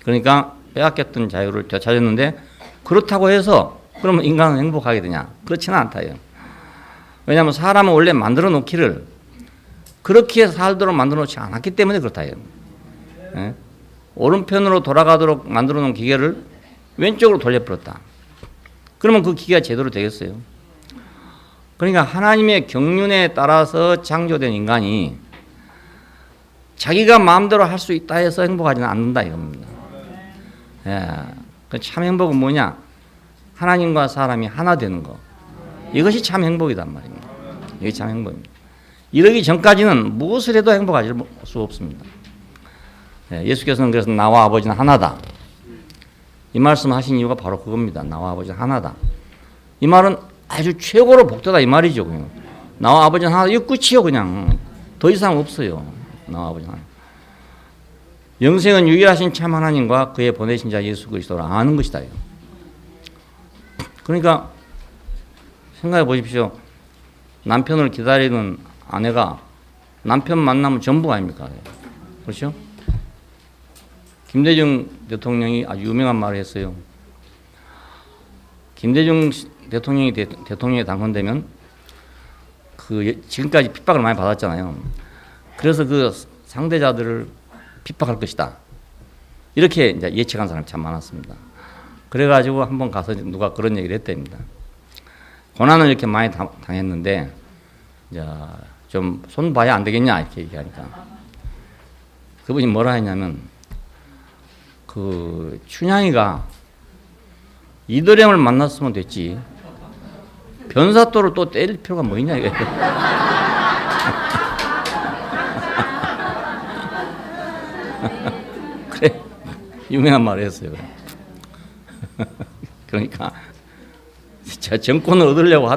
그러니까 빼앗겼던 자유를 되찾았는데 그렇다고 해서 그러면 인간은 행복하게 되냐? 그렇지는 않다요. 왜냐하면 사람은 원래 만들어 놓기를 그렇게 살도록 만들어 놓지 않았기 때문에 그렇다요. 예? 오른편으로 돌아가도록 만들어 놓은 기계를 왼쪽으로 돌려버렸다. 그러면 그 기계가 제대로 되겠어요? 그러니까 하나님의 경륜에 따라서 창조된 인간이 자기가 마음대로 할 수 있다 해서 행복하지는 않는다 이겁니다. 예. 참 행복은 뭐냐? 하나님과 사람이 하나 되는 거. 이것이 참 행복이란 말입니다. 이게 참 행복입니다. 이러기 전까지는 무엇을 해도 행복하지 수 없습니다. 예수께서는 그래서 나와 아버지는 하나다. 이 말씀 하신 이유가 바로 그겁니다. 나와 아버지는 하나다. 이 말은 아주 최고로 복되다 이 말이죠. 그냥. 나와 아버지는 하나다. 이거 끝이요. 그냥. 더 이상 없어요. 나와 아버지는 하나. 영생은 유일하신 참 하나님과 그의 보내신 자 예수 그리스도를 아는 것이다. 그러니까 생각해 보십시오. 남편을 기다리는 아내가 남편 만나면 전부 아닙니까? 그렇죠? 김대중 대통령이 아주 유명한 말을 했어요. 김대중 대통령이 대통령에 당선되면 지금까지 핍박을 많이 받았잖아요. 그래서 그 상대자들을 핍박할 것이다. 이렇게 이제 예측한 사람이 참 많았습니다. 그래가지고 한번 가서 누가 그런 얘기를 했답니다. 고난을 이렇게 많이 당했는데 좀 손 봐야 안 되겠냐 이렇게 얘기하니까 그분이 뭐라 했냐면 춘향이가 이도령을 만났으면 됐지 변사또를 또 때릴 필요가 뭐 있냐 이거예요. 그래 유명한 말을 했어요. 그러니까 정권을 얻으려고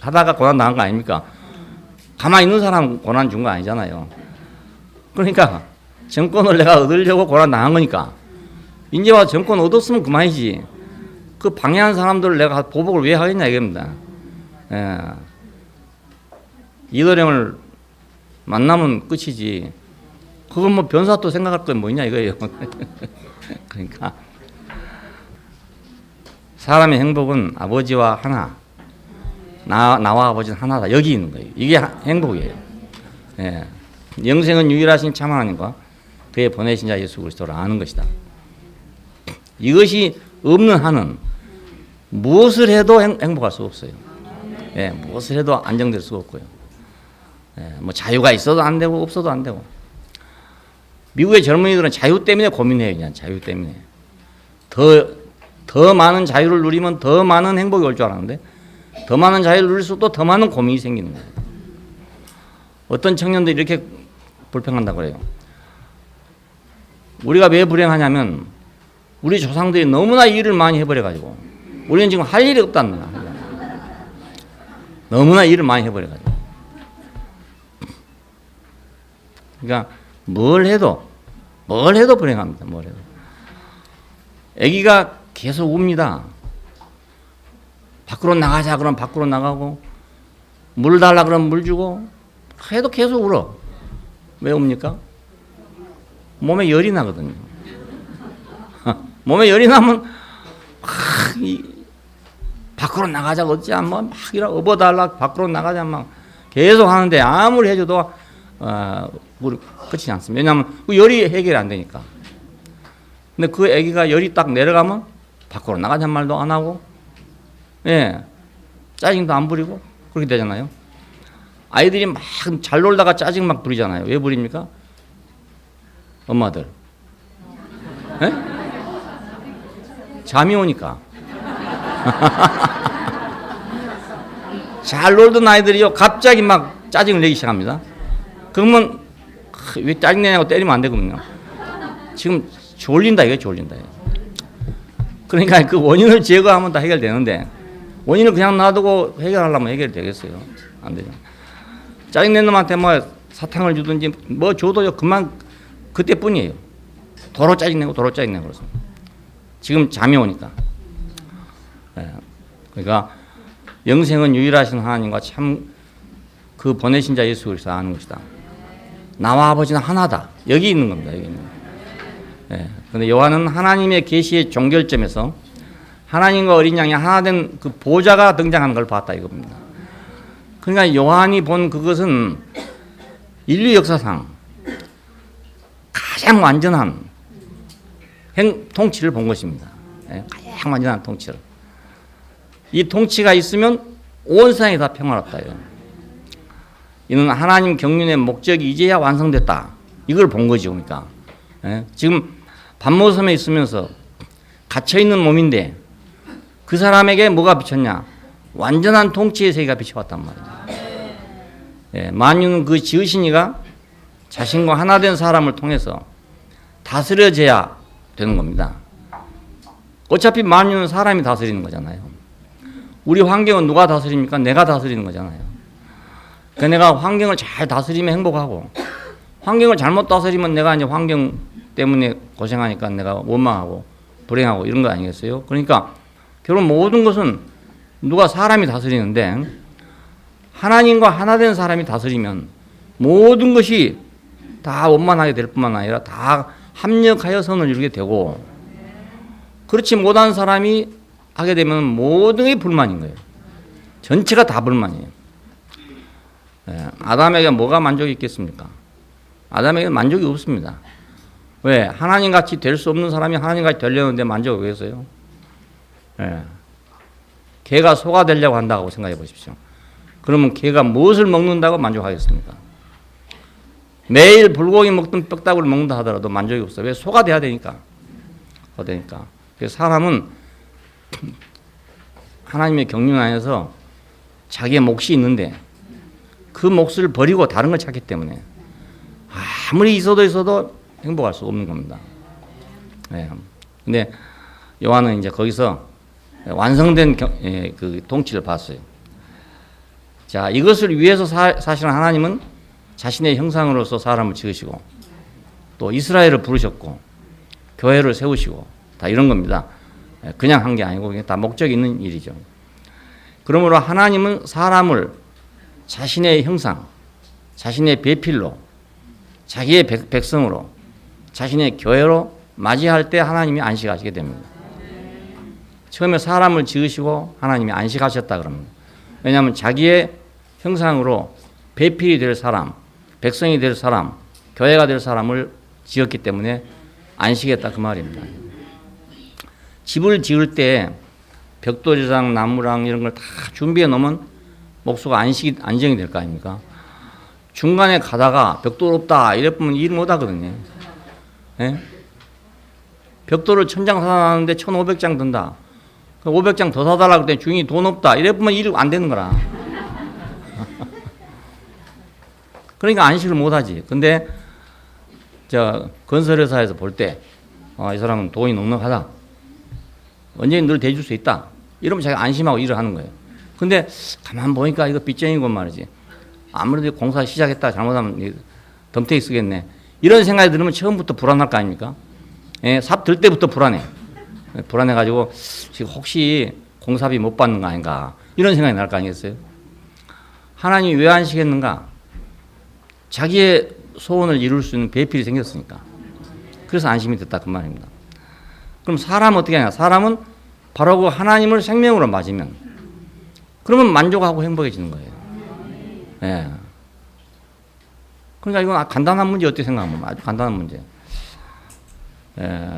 하다가 고난 당한 거 아닙니까? 가만히 있는 사람 고난 준 거 아니잖아요. 그러니까 정권을 내가 얻으려고 고난 당한 거니까 이제 와서 정권 얻었으면 그만이지. 그 방해한 사람들을 내가 보복을 왜 하겠냐 이겁니다. 이도령을 만나면 끝이지. 그건 뭐 변사또 생각할 건 뭐냐 이거예요. 그러니까 사람의 행복은 아버지와 하나, 나와 아버지는 하나다. 여기 있는 거예요. 이게 행복이에요. 영생은 유일하신 참 하나님과 그의 보내신 자 예수 그리스도를 아는 것이다. 이것이 없는 한은 무엇을 해도 행복할 수 없어요. 무엇을 해도 안정될 수 없고요. 뭐 자유가 있어도 안 되고 없어도 안 되고. 미국의 젊은이들은 자유 때문에 고민해요. 그냥 자유 때문에. 더 많은 자유를 누리면 더 많은 행복이 올 줄 알았는데 더 많은 자유를 누릴수록 또 더 많은 고민이 생기는 거예요. 어떤 청년들이 이렇게 불평한다고 그래요. 우리가 왜 불행하냐면 우리 조상들이 너무나 일을 많이 해버려가지고 우리는 지금 할 일이 없다는 거야. 너무나 일을 많이 해버려가지고. 그러니까 뭘 해도 불행합니다. 뭘 해도. 아기가 계속 웁니다. 밖으로 나가자 그러면 밖으로 나가고 물 달라 그러면 물 주고 해도 계속 울어. 왜 웁니까? 몸에 열이 나거든요. 몸에 열이 나면 밖으로 나가자 어찌 막 업어달라 밖으로 나가자 막 계속 하는데 아무리 해줘도 끝이지 않습니다. 왜냐하면 그 열이 해결이 안 되니까. 근데 그 아기가 열이 딱 내려가면 밖으로 나가자는 말도 안 하고, 짜증도 안 부리고 그렇게 되잖아요. 아이들이 막 잘 놀다가 짜증 막 부리잖아요. 왜 부립니까? 엄마들. 잠이 오니까. 잘 놀던 아이들이요 갑자기 막 짜증을 내기 시작합니다. 그러면 왜 짜증내냐고 때리면 안 되거든요. 지금 졸린다 이거 졸린다. 그러니까 그 원인을 제거하면 다 해결되는데 원인을 그냥 놔두고 해결하려면 해결이 되겠어요? 안 되죠. 짜증낸 놈한테 뭐 사탕을 주든지 뭐 줘도요 그만 그때뿐이에요. 도로 짜증내고 그렇습니다. 지금 잠이 오니까. 그러니까 영생은 유일하신 하나님과 참 그 보내신 자 예수 그리스도 아는 것이다. 나와 아버지는 하나다. 여기 있는 겁니다. 여기 있는. 그런데 요한은 하나님의 계시의 종결점에서 하나님과 어린 양이 하나 된 그 보좌가 등장하는 걸 봤다 이겁니다. 그러니까 요한이 본 그것은 인류 역사상 가장 완전한 통치를 본 것입니다. 가장 완전한 통치를. 이 통치가 있으면 온 세상이 다 평화롭다. 이는 하나님 경륜의 목적이 이제야 완성됐다. 이걸 본 거죠. 그러니까 지금 반모섬에 있으면서 갇혀있는 몸인데 그 사람에게 뭐가 비쳤냐? 완전한 통치의 세계가 비춰왔단 말이에요. 만유는 그 지으신 이가 자신과 하나 된 사람을 통해서 다스려져야 되는 겁니다. 어차피 만유는 사람이 다스리는 거잖아요. 우리 환경은 누가 다스립니까? 내가 다스리는 거잖아요. 그러니까 내가 환경을 잘 다스리면 행복하고, 환경을 잘못 다스리면 내가 이제 환경 때문에 고생하니까 내가 원망하고 불행하고 이런 거 아니겠어요? 그러니까 결국 모든 것은 누가 사람이 다스리는데, 하나님과 하나 된 사람이 다스리면 모든 것이 다 원만하게 될 뿐만 아니라 다 합력하여 선을 이루게 되고, 그렇지 못한 사람이 하게 되면 모든 게 불만인 거예요. 전체가 다 불만이에요. 아담에게 뭐가 만족이 있겠습니까? 아담에게 만족이 없습니다. 왜? 하나님같이 될 수 없는 사람이 하나님같이 되려는데 만족을 왜 했어요? 개가 소가 되려고 한다고 생각해 보십시오. 그러면 개가 무엇을 먹는다고 만족하겠습니까? 매일 불고기 먹든 뼈다구를 먹는다 하더라도 만족이 없어요. 왜? 소가 돼야 되니까. 그래서 사람은 하나님의 경륜 안에서 자기의 몫이 있는데 그 몫을 버리고 다른 걸 찾기 때문에 아무리 있어도 행복할 수 없는 겁니다. 근데 요한은 이제 거기서 완성된 그 통치를 봤어요. 자, 이것을 위해서 사실은 하나님은 자신의 형상으로서 사람을 지으시고 또 이스라엘을 부르셨고 교회를 세우시고 다 이런 겁니다. 그냥 한 게 아니고 다 목적이 있는 일이죠. 그러므로 하나님은 사람을 자신의 형상, 자신의 배필로, 자기의 백성으로, 자신의 교회로 맞이할 때 하나님이 안식하시게 됩니다. 처음에 사람을 지으시고 하나님이 안식하셨다 그럽니다. 왜냐하면 자기의 형상으로 배필이 될 사람, 백성이 될 사람, 교회가 될 사람을 지었기 때문에 안식했다 그 말입니다. 집을 지을 때 벽돌이랑 나무랑 이런 걸 다 준비해 놓으면 목수가 안정이 될 거 아닙니까? 중간에 가다가 벽돌 없다 이랬으면 일 못 하거든요. 벽돌을 1000장 사다 놨는데 1500장 든다. 500장 더 사달라고 했더니 주인이 돈 없다. 이랬으면 일 안 되는 거라. 그러니까 안식을 못 하지. 근데 저 건설회사에서 볼 때 이 사람은 돈이 넉넉하다. 언제든 늘 대줄 수 있다. 이러면 자기가 안심하고 일을 하는 거예요. 근데 가만 보니까 이거 빚쟁이건 말이지. 아무래도 공사 시작했다 잘못하면 덤태기 쓰겠네. 이런 생각이 들으면 처음부터 불안할 거 아닙니까? 삽 들 때부터 불안해. 불안해가지고 지금 혹시 공사비 못 받는 거 아닌가 이런 생각이 날 거 아니겠어요? 하나님이 왜 안식했는가? 자기의 소원을 이룰 수 있는 배필이 생겼으니까. 그래서 안심이 됐다 그 말입니다. 그럼 사람은 어떻게 하냐? 사람은 바로 그 하나님을 생명으로 맞으면 그러면 만족하고 행복해지는 거예요. 그러니까 이건 간단한 문제 어떻게 생각하면 아주 간단한 문제.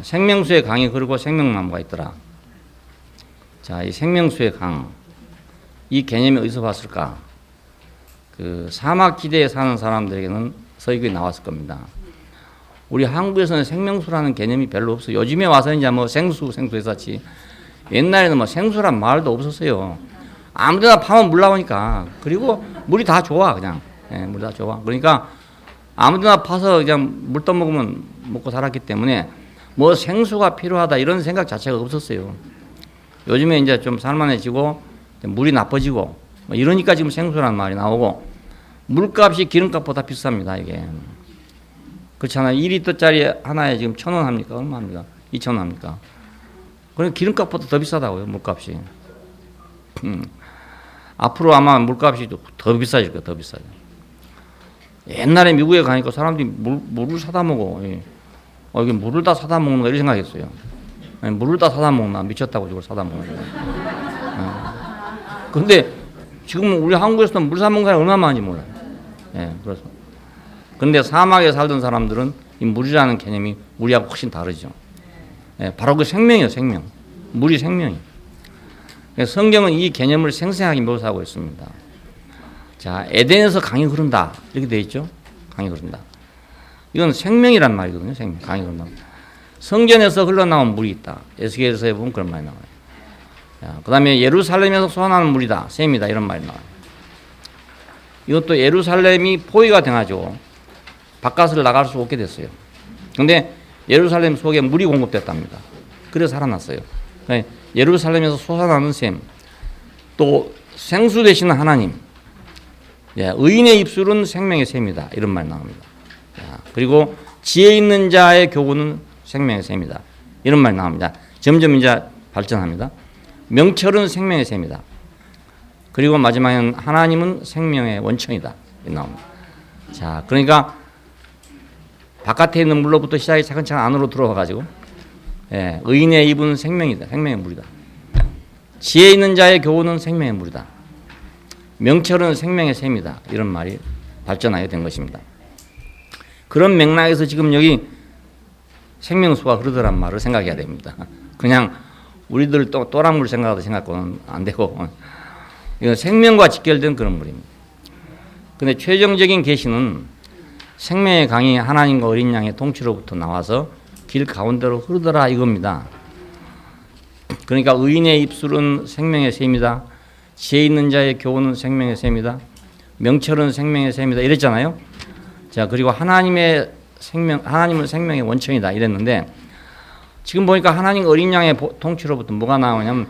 생명수의 강이 흐르고 생명나무가 있더라. 자, 이 생명수의 강, 이 개념이 어디서 봤을까? 그 사막지대에 사는 사람들에게는 서기관이 나왔을 겁니다. 우리 한국에서는 생명수라는 개념이 별로 없어요. 요즘에 와서 이제 뭐 생수했었지. 옛날에는 뭐 생수란 말도 없었어요. 아무데나 파면 물 나오니까. 그리고 물이 다 좋아, 그냥. 물이 다 좋아. 그러니까 아무데나 파서 그냥 물 떠먹으면 먹고 살았기 때문에 뭐 생수가 필요하다 이런 생각 자체가 없었어요. 요즘에 이제 좀 살만해지고 물이 나빠지고 뭐 이러니까 지금 생수라는 말이 나오고 물값이 기름값보다 비쌉니다, 이게. 그렇잖아요. 2리터짜리 하나에 지금 1,000원 합니까? 얼마 합니까? 2,000원 합니까? 그러니까 기름값보다 더 비싸다고요, 물값이. 앞으로 아마 물값이 더 비싸질 거예요, 더 비싸져. 옛날에 미국에 가니까 사람들이 물을 사다 먹어. 이게 물을 다 사다 먹는 거 이런 생각했어요. 물을 다 사다 먹나? 미쳤다고 저걸 사다 먹는 거야. 근데 지금 우리 한국에서는 물 사 먹는 사람이 얼마나 많은지 몰라요. 그래서. 근데 사막에 살던 사람들은 이 물이라는 개념이 우리하고 훨씬 다르죠. 바로 그 생명이에요, 생명. 물이 생명이에요. 성경은 이 개념을 생생하게 묘사하고 있습니다. 자, 에덴에서 강이 흐른다. 이렇게 되어 있죠. 강이 흐른다. 이건 생명이란 말이거든요. 생명. 강이 흐른다. 성전에서 흘러나온 물이 있다. 에스겔서에 보면 그런 말이 나와요. 그 다음에 예루살렘에서 솟아나는 물이다. 샘이다. 이런 말이 나와요. 이것도 예루살렘이 포위가 돼가지고 바깥을 나갈 수 없게 됐어요. 근데 예루살렘 속에 물이 공급됐답니다. 그래서 살아났어요. 예루살렘에서 솟아나는 샘, 또 생수 되시는 하나님, 의인의 입술은 생명의 샘이다. 이런 말 나옵니다. 그리고 지혜 있는 자의 교훈은 생명의 샘이다. 이런 말 나옵니다. 점점 이제 발전합니다. 명철은 생명의 샘이다. 그리고 마지막에는 하나님은 생명의 원천이다. 나옵니다. 자, 그러니까 바깥에 있는 물로부터 시작이 차근차근 안으로 들어와가지고, 의인의 입은 생명이다. 생명의 물이다. 지혜 있는 자의 교훈은 생명의 물이다. 명철은 생명의 샘이다. 이런 말이 발전하게 된 것입니다. 그런 맥락에서 지금 여기 생명수가 흐르더란 말을 생각해야 됩니다. 그냥 우리들 또랑물 생각하도 생각하고는 안 되고, 이건 생명과 직결된 그런 물입니다. 근데 최종적인 계시는 생명의 강이 하나님과 어린 양의 통치로부터 나와서 길 가운데로 흐르더라 이겁니다. 그러니까 의인의 입술은 생명의 샘이다. 지혜 있는 자의 교훈은 생명의 샘이다. 명철은 생명의 샘이다. 이랬잖아요. 자, 그리고 하나님은 생명의 원천이다. 이랬는데 지금 보니까 하나님 어린 양의 통치로부터 뭐가 나오냐면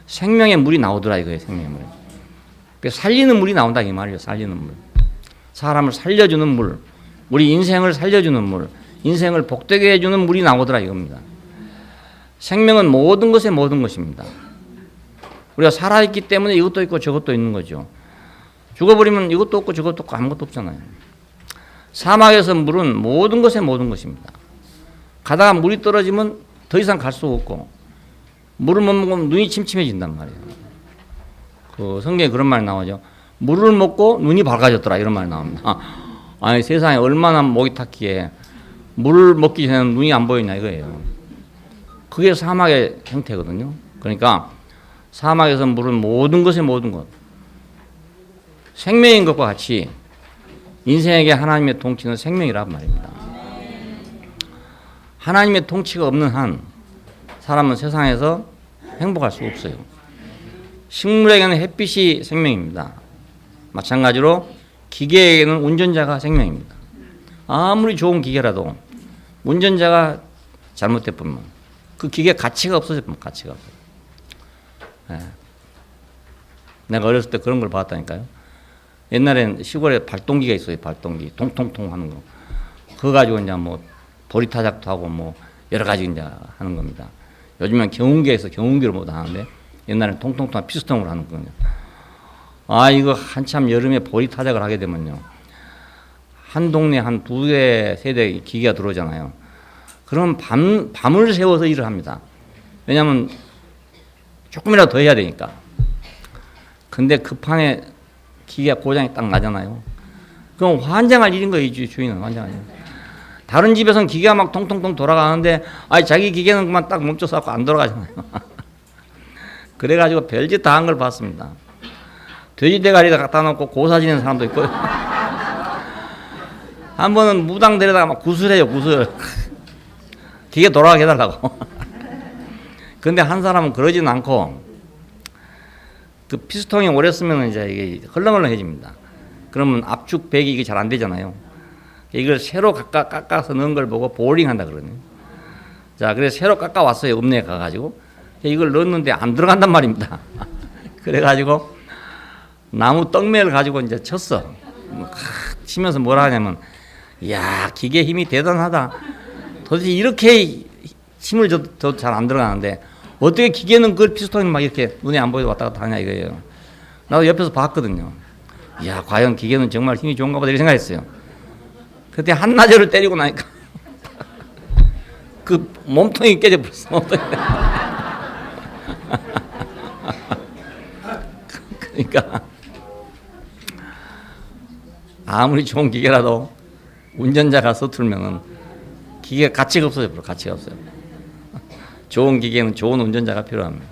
생명의 물이 나오더라 이거예요. 생명의 물. 살리는 물이 나온다 이 말이에요. 살리는 물. 사람을 살려주는 물. 우리 인생을 살려주는 물. 인생을 복되게 해주는 물이 나오더라 이겁니다. 생명은 모든 것의 모든 것입니다. 우리가 살아있기 때문에 이것도 있고 저것도 있는 거죠. 죽어버리면 이것도 없고 저것도 없고 아무것도 없잖아요. 사막에서 물은 모든 것의 모든 것입니다. 가다가 물이 떨어지면 더 이상 갈 수가 없고 물을 못 먹으면 눈이 침침해진단 말이에요. 그 성경에 그런 말이 나오죠. 물을 먹고 눈이 밝아졌더라 이런 말이 나옵니다. 아니 세상에 얼마나 목이 탔기에 물을 먹기 전에는 눈이 안 보이냐 이거예요. 그게 사막의 형태거든요. 그러니까 사막에서 물은 모든 것의 모든 것, 생명인 것과 같이 인생에게 하나님의 통치는 생명이란 말입니다. 하나님의 통치가 없는 한 사람은 세상에서 행복할 수 없어요. 식물에게는 햇빛이 생명입니다. 마찬가지로 기계에게는 운전자가 생명입니다. 아무리 좋은 기계라도 운전자가 잘못됐으면 그 기계 가치가 없어졌으면 가치가 없어요. 내가 어렸을 때 그런 걸 봤다니까요. 옛날엔 시골에 발동기가 있어요. 발동기 통통통 하는 거. 그거 가지고 이제 뭐 보리타작도 하고 뭐 여러 가지 이제 하는 겁니다. 요즘엔 경운기에서 경운기를 못 하는데 옛날엔 통통통한 피스톤으로 하는 거거든요. 이거 한참 여름에 보리타작을 하게 되면요. 한 동네 한 2대, 3대 기계가 들어오잖아요. 그럼 밤을 새워서 일을 합니다. 왜냐하면 조금이라도 더 해야 되니까. 근데 급한에 기계가 고장이 딱 나잖아요. 그럼 환장할 일인 거예요. 주인은 환장할 일. 다른 집에서는 기계가 막 통통통 돌아가는데 자기 기계는 그만 딱 멈춰서 안 돌아가잖아요. 그래가지고 별짓 다 한 걸 봤습니다. 돼지 대가리에다 갖다 놓고 고사 지내는 사람도 있고 한 번은 무당 데려다가 막 구슬해요. 구슬. 기계 돌아가게 해달라고. 근데 한 사람은 그러진 않고 그 피스통이 오래 쓰면 이제 이게 헐렁헐렁해집니다. 그러면 압축 배기 이게 잘 안 되잖아요. 이걸 새로 깎아서 넣은 걸 보고 보링 한다 그러네요. 자, 그래서 새로 깎아왔어요. 읍내에 가가지고. 이걸 넣었는데 안 들어간단 말입니다. 그래가지고 나무 떡매를 가지고 이제 쳤어. 치면서 뭐라 하냐면, 이야, 기계 힘이 대단하다. 도대체 이렇게 힘을 줘도 잘 안 들어가는데, 어떻게 기계는 그 피스톤이 막 이렇게 눈에 안 보여도 왔다 갔다 하냐 이거예요. 나도 옆에서 봤거든요. 이야, 과연 기계는 정말 힘이 좋은가 보다 이렇게 생각했어요. 그때 한나절을 때리고 나니까, 그 몸통이 깨져버렸어. 몸통이. 그러니까, 아무리 좋은 기계라도 운전자가 서툴면은 기계가 가치가 없어져 버려. 가치가 없어요. 좋은 기계는 좋은 운전자가 필요합니다.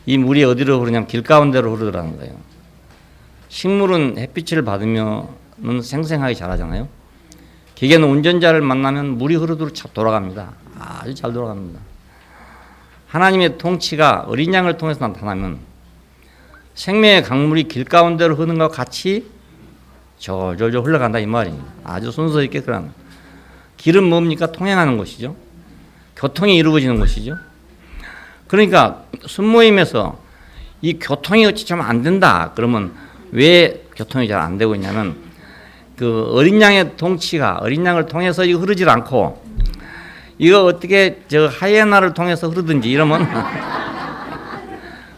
이 물이 어디로 흐르냐면 길 가운데로 흐르더라는 거예요. 식물은 햇빛을 받으면 생생하게 자라잖아요. 기계는 운전자를 만나면 물이 흐르도록 돌아갑니다. 아주 잘 돌아갑니다. 하나님의 통치가 어린 양을 통해서 나타나면 생명의 강물이 길 가운데로 흐르는 것과 같이 졸졸졸 흘러간다 이 말입니다. 아주 순서 있게 그러는. 길은 뭡니까? 통행하는 곳이죠. 교통이 이루어지는 곳이죠. 그러니까 순모임에서 이 교통이 어찌 좀 안 된다. 그러면 왜 교통이 잘 안 되고 있냐면 그 어린 양의 통치가 어린 양을 통해서 이거 흐르질 않고 이거 어떻게 저 하이에나를 통해서 흐르든지 이러면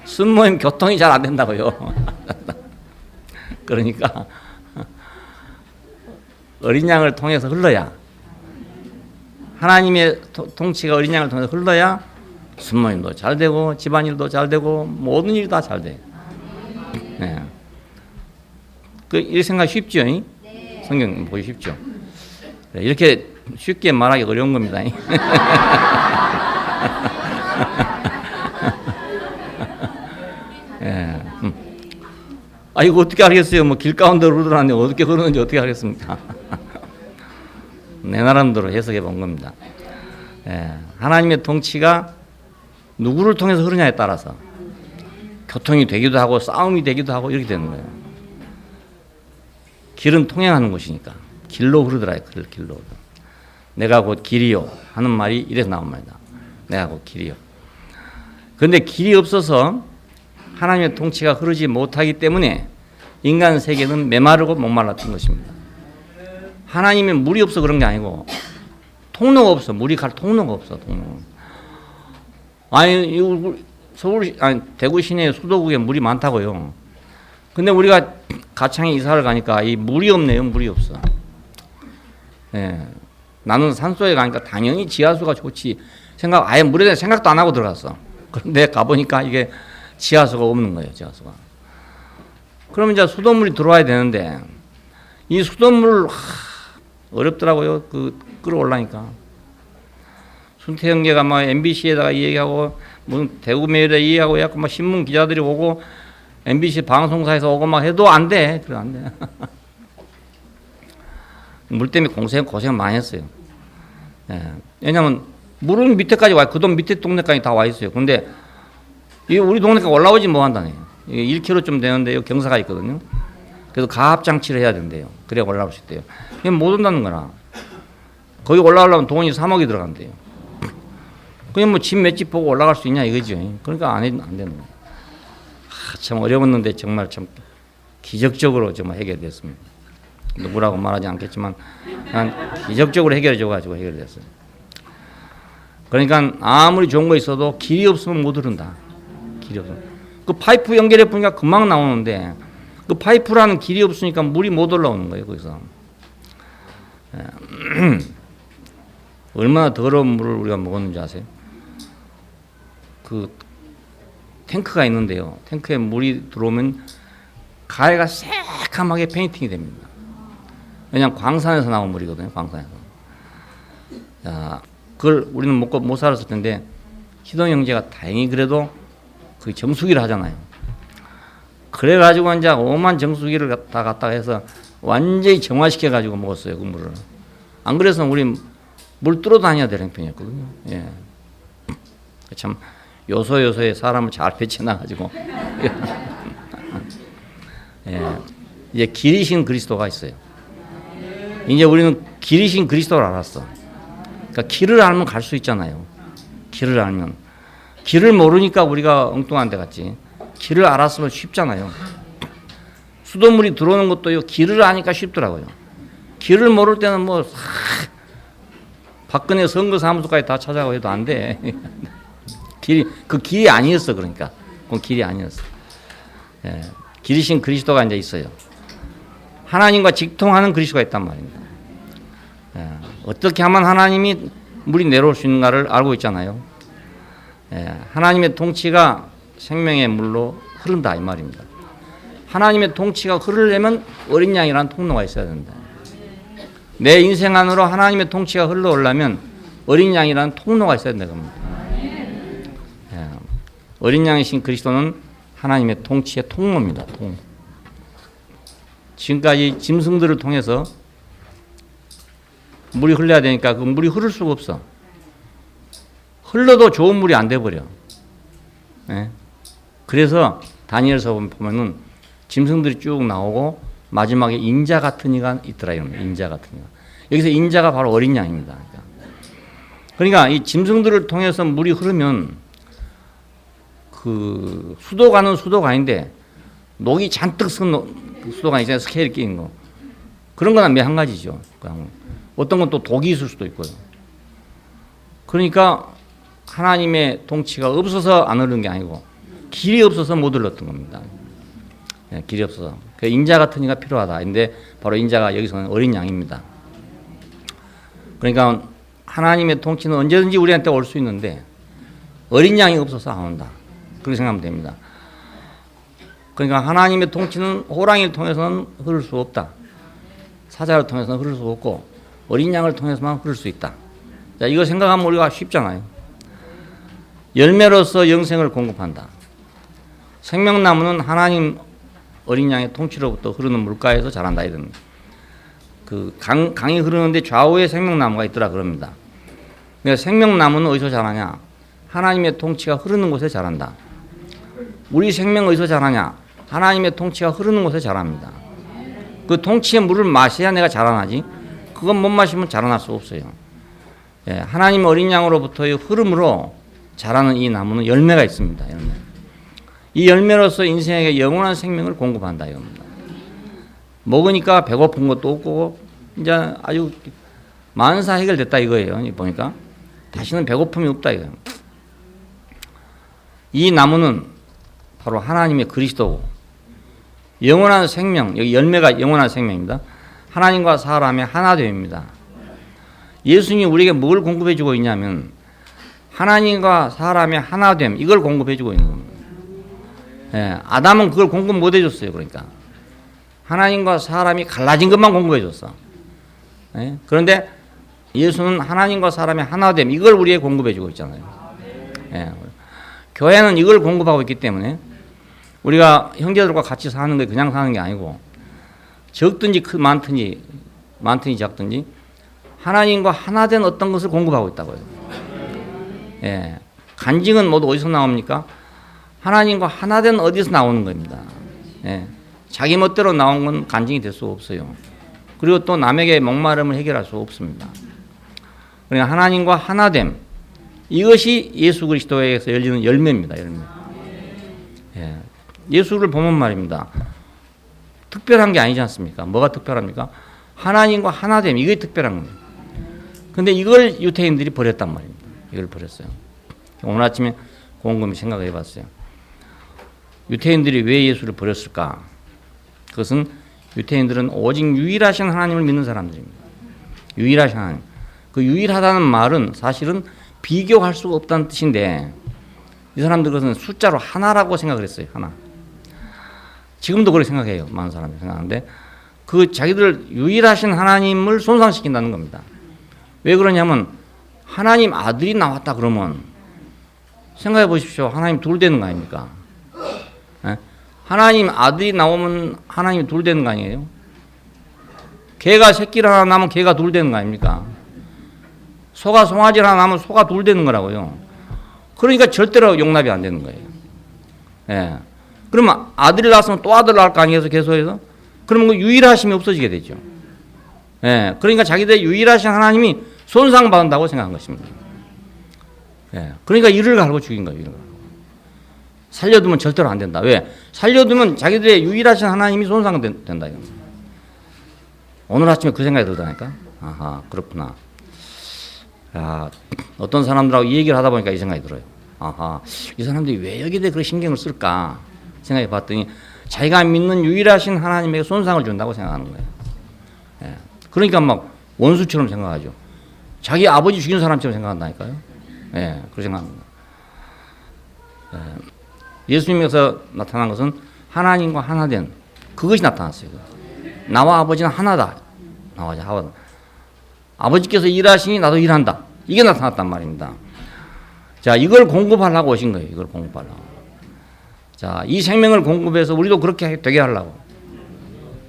순모임 교통이 잘 안 된다고요. 그러니까 어린 양을 통해서 흘러야 하나님의 통치가 어린 양을 통해서 흘러야 순모임도 잘 되고 집안일도 잘 되고 모든 일이 다 잘 돼. 네. 이 생각 쉽죠? 네. 성경 보기 쉽죠? 네, 이렇게 쉽게 말하기 어려운 겁니다. 예. 아, 이거 어떻게 알겠어요? 뭐 길 가운데 흐르는데 어떻게 흐르는지 어떻게 알겠습니까? 내 나름대로 해석해 본 겁니다. 예. 하나님의 통치가 누구를 통해서 흐르냐에 따라서 교통이 되기도 하고 싸움이 되기도 하고 이렇게 되는 거예요. 길은 통행하는 곳이니까 길로 흐르더라. 길로. 내가 곧 길이요 하는 말이 이래서 나온 말이다. 내가 곧 길이요. 그런데 길이 없어서 하나님의 통치가 흐르지 못하기 때문에 인간 세계는 메마르고 목말랐던 것입니다. 하나님의 물이 없어 그런 게 아니고 통로가 없어. 물이 갈 통로가 없어. 통로. 아니 대구 시내 수도국에 물이 많다고요. 근데 우리가 가창에 이사를 가니까 이 물이 없네요. 물이 없어. 예. 나는 산소에 가니까 당연히 지하수가 좋지. 아예 물에 대한 생각도 안 하고 들어갔어. 그런데 가보니까 이게 지하수가 없는 거예요. 지하수가. 그러면 이제 수돗물이 들어와야 되는데 이 수돗물 어렵더라고요. 끌어올라니까. 순태영계가 막 MBC에다가 얘기하고 무슨 대구매일에 얘기하고 약간 막 신문 기자들이 오고 MBC 방송사에서 오고 막 해도 안 돼. 그래 안 돼. 물 때문에 고생 많이 했어요. 예. 왜냐면 물은 밑에까지 와, 그 돈 밑에 동네까지 다 와 있어요. 근데 이 우리 동네까지 올라오지 뭐 한다네. 이게 1km 되는데 여기 경사가 있거든요. 그래서 가압 장치를 해야 된대요. 그래야 올라올 수 있대요. 이게 못 온다는 거나. 거기 올라오려면 돈이 3억이 들어간대요. 그냥 뭐 집 몇 집 보고 올라갈 수 있냐 이거죠. 그러니까 안 되는 거예요. 참 어려웠는데 정말 참 기적적으로 정말 해결됐습니다. 누구라고 말하지 않겠지만 기적적으로 해결해줘가지고 해결됐어요. 그러니까 아무리 좋은 거 있어도 길이 없으면 못 흐른다. 길이 없으면. 그 파이프 연결해 보니까 금방 나오는데 그 파이프라는 길이 없으니까 물이 못 올라오는 거예요. 거기서. 얼마나 더러운 물을 우리가 먹었는지 아세요? 그 탱크가 있는데요. 탱크에 물이 들어오면 가해가 새카맣게 페인팅이 됩니다. 왜냐하면 광산에서 나온 물이거든요. 광산에서. 자, 그걸 우리는 먹고 못 살았을 텐데 희동 형제가 다행히 그래도 그 정수기를 하잖아요. 그래가지고 이제 오만 정수기를 갖다가 해서 완전히 정화시켜가지고 먹었어요. 그 물을. 안 그래서 우리 물 뚫어 다녀야 되는 편이었거든요. 예. 참 요소요소에 사람을 잘 배치해놔가지고 예. 이제 길이신 그리스도가 있어요. 이제 우리는 길이신 그리스도를 알았어. 그러니까 길을 알면 갈 수 있잖아요. 길을 알면. 길을 모르니까 우리가 엉뚱한 데 갔지. 길을 알았으면 쉽잖아요. 수돗물이 들어오는 것도 길을 아니까 쉽더라고요. 길을 모를 때는 뭐 박근혜 선거사무소까지 다 찾아가고 해도 안 돼. 그 길이 아니었어. 그러니까 그건 길이 아니었어. 예. 길이신 그리스도가 이제 있어요. 하나님과 직통하는 그리스도가 있단 말입니다. 예. 어떻게 하면 하나님이 물이 내려올 수 있는가를 알고 있잖아요. 예. 하나님의 통치가 생명의 물로 흐른다 이 말입니다. 하나님의 통치가 흐르려면 어린 양이라는 통로가 있어야 된다. 내 인생 안으로 하나님의 통치가 흘러오려면 어린 양이라는 통로가 있어야 된다 겁니다. 예. 어린 양이신 그리스도는 하나님의 통치의 통로입니다. 통로. 지금까지 짐승들을 통해서 물이 흘러야 되니까 그 물이 흐를 수가 없어. 흘러도 좋은 물이 안 돼버려. 예. 그래서 다니엘서 보면은 짐승들이 쭉 나오고 마지막에 인자 같은 이가 있더라. 이런 인자 같은 이가. 여기서 인자가 바로 어린 양입니다. 그러니까 이 짐승들을 통해서 물이 흐르면 그 수도가는 수도가인데 녹이 잔뜩 쓴 수도가 있잖아요. 스케일 끼는 거. 그런 거는 매 한 가지죠. 그냥 어떤 건 또 독이 있을 수도 있고요. 그러니까 하나님의 통치가 없어서 안 흐르는 게 아니고 길이 없어서 못 흘렀던 겁니다. 네, 길이 없어서. 그 인자 같은 이가 필요하다. 근데 바로 인자가 여기서는 어린 양입니다. 그러니까 하나님의 통치는 언제든지 우리한테 올 수 있는데 어린 양이 없어서 안 온다. 그렇게 생각하면 됩니다. 그러니까 하나님의 통치는 호랑이를 통해서는 흐를 수 없다. 사자를 통해서는 흐를 수 없고 어린 양을 통해서만 흐를 수 있다. 자, 이거 생각하면 우리가 쉽잖아요. 열매로서 영생을 공급한다. 생명나무는 하나님 어린 양의 통치로부터 흐르는 물가에서 자란다. 이런 그 강이 흐르는데 좌우에 생명나무가 있더라 그럽니다. 그러니까 생명나무는 어디서 자라냐? 하나님의 통치가 흐르는 곳에 자란다. 우리 생명 어디서 자라냐? 하나님의 통치가 흐르는 곳에 자랍니다. 그 통치의 물을 마셔야 내가 자라나지. 그건 못 마시면 자라날 수 없어요. 예, 하나님 어린 양으로부터의 흐름으로 자라는 이 나무는 열매가 있습니다. 열매. 이 열매로서 인생에게 영원한 생명을 공급한다 이겁니다. 먹으니까 배고픈 것도 없고 이제 아주 만사 해결됐다 이거예요. 보니까 다시는 배고픔이 없다 이거예요. 이 나무는 바로 하나님의 그리스도고 영원한 생명, 여기 열매가 영원한 생명입니다. 하나님과 사람의 하나됨입니다. 예수님이 우리에게 뭘 공급해 주고 있냐면 하나님과 사람의 하나됨, 이걸 공급해 주고 있는 겁니다. 예, 아담은 그걸 공급 못 해줬어요. 그러니까 하나님과 사람이 갈라진 것만 공급해 줬어. 예? 그런데 예수는 하나님과 사람의 하나됨, 이걸 우리에게 공급해 주고 있잖아요. 예. 교회는 이걸 공급하고 있기 때문에 우리가 형제들과 같이 사는 게 그냥 사는 게 아니고 적든지 많든지 작든지 하나님과 하나 된 어떤 것을 공급하고 있다고요. 예. 간증은 모두 어디서 나옵니까? 하나님과 하나 된 어디서 나오는 겁니다. 예. 자기 멋대로 나온 건 간증이 될 수 없어요. 그리고 또 남에게 목마름을 해결할 수 없습니다. 그러니까 하나님과 하나됨, 이것이 예수 그리스도에게서 열리는 열매입니다. 열매. 예. 예수를 보면 말입니다. 특별한 게 아니지 않습니까? 뭐가 특별합니까? 하나님과 하나됨, 이게 특별한 겁니다. 근데 이걸 유태인들이 버렸단 말입니다. 이걸 버렸어요. 오늘 아침에 곰곰이 생각을 해봤어요. 유태인들이 왜 예수를 버렸을까? 그것은 유태인들은 오직 유일하신 하나님을 믿는 사람들입니다. 유일하신 하나님. 그 유일하다는 말은 사실은 비교할 수 없다는 뜻인데 이 사람들은 그것은 숫자로 하나라고 생각을 했어요. 하나. 지금도 그렇게 생각해요. 많은 사람들이 생각하는데 그 자기들 유일하신 하나님을 손상시킨다는 겁니다. 왜 그러냐면 하나님 아들이 나왔다 그러면 생각해 보십시오. 하나님 둘 되는 거 아닙니까? 예? 하나님 아들이 나오면 하나님이 둘 되는 거 아니에요? 개가 새끼를 하나 낳으면 개가 둘 되는 거 아닙니까? 소가 송아지를 하나 낳으면 소가 둘 되는 거라고요. 그러니까 절대로 용납이 안 되는 거예요. 예. 그러면 아들이 낳았으면 또 아들 낳을 거 아니겠어? 계속해서? 그러면 그 유일하심이 없어지게 되죠. 예. 그러니까 자기들의 유일하신 하나님이 손상받는다고 생각한 것입니다. 예. 그러니까 이를 갈고 죽인 거예요. 이를 갈고. 살려두면 절대로 안 된다. 왜? 살려두면 자기들의 유일하신 하나님이 손상된다. 이거. 오늘 아침에 그 생각이 들다니까. 아하, 그렇구나. 야, 어떤 사람들하고 이 얘기를 하다 보니까 이 생각이 들어요. 아하, 이 사람들이 왜 여기에 그렇게 신경을 쓸까 생각해 봤더니 자기가 믿는 유일하신 하나님에게 손상을 준다고 생각하는 거예요. 예. 그러니까 막 원수처럼 생각하죠. 자기 아버지 죽인 사람처럼 생각한다니까요. 예, 그렇게 생각합니다. 예. 예수님에서 나타난 것은 하나님과 하나 된 그것이 나타났어요. 나와 아버지는 하나다. 나와 하나. 아버지께서 일하시니 나도 일한다. 이게 나타났단 말입니다. 자, 이걸 공급하려고 오신 거예요. 이걸 공급하려고. 자, 이 생명을 공급해서 우리도 그렇게 되게 하려고.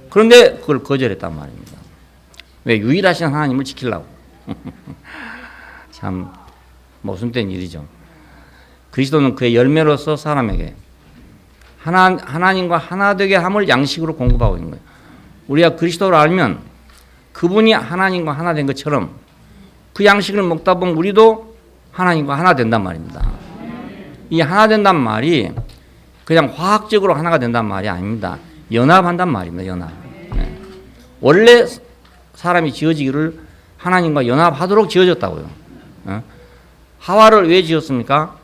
그런데 그걸 거절했단 말입니다. 왜? 유일하신 하나님을 지키려고. 참 모순된 일이죠. 그리스도는 그의 열매로서 사람에게 하나님과 하나 되게 함을 양식으로 공급하고 있는 거예요. 우리가 그리스도를 알면 그분이 하나님과 하나 된 것처럼 그 양식을 먹다 보면 우리도 하나님과 하나 된단 말입니다. 이 하나 된단 말이 그냥 화학적으로 하나가 된단 말이 아닙니다. 연합한단 말입니다. 연합. 네. 원래 사람이 지어지기를 하나님과 연합하도록 지어졌다고요. 하와를 왜 지었습니까?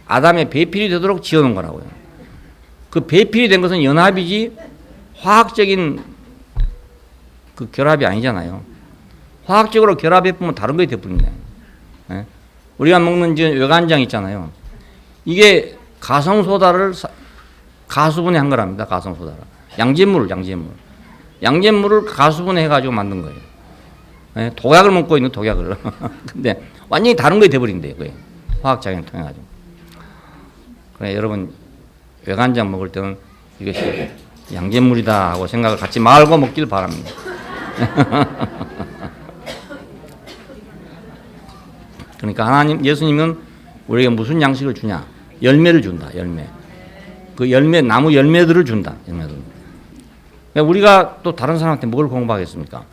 아담의 배필이 되도록 지어놓은 거라고요. 그 배필이 된 것은 연합이지 화학적인 그 결합이 아니잖아요. 화학적으로 결합해보면 다른 거에 돼버립니다. 우리가 먹는 외간장 있잖아요. 이게 가성소다를 가수분해한 거랍니다. 가성소다를. 양잿물을 가수분해해가지고 만든 거예요. 독약을 먹고 있는 독약을. 근데 완전히 다른 거에 돼버린대요. 그게 화학작용을 통해가지고. 그래, 여러분 외간장 먹을 때는 이것이 양잿물이다 하고 생각을 갖지 말고 먹길 바랍니다. 그러니까 예수님은 우리에게 무슨 양식을 주냐? 열매를 준다. 열매. 그 열매, 나무 열매들을 준다. 열매들. 그러니까 우리가 또 다른 사람한테 뭘 공부하겠습니까?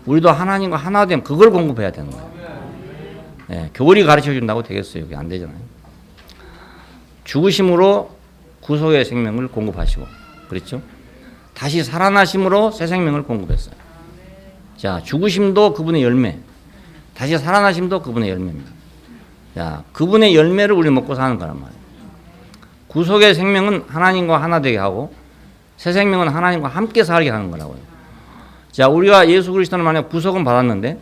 우리도 하나님과 하나 되면 그걸 공급해야 되는 거예요. 네, 교리 가르쳐 준다고 되겠어요? 그게 안 되잖아요. 죽으심으로 구속의 생명을 공급하시고, 그렇죠? 다시 살아나심으로 새 생명을 공급했어요. 자, 죽으심도 그분의 열매, 다시 살아나심도 그분의 열매입니다. 자, 그분의 열매를 우리 먹고 사는 거란 말이에요. 구속의 생명은 하나님과 하나 되게 하고, 새 생명은 하나님과 함께 살게 하는 거라고요. 자, 우리가 예수 그리스도를 만약 구속은 받았는데,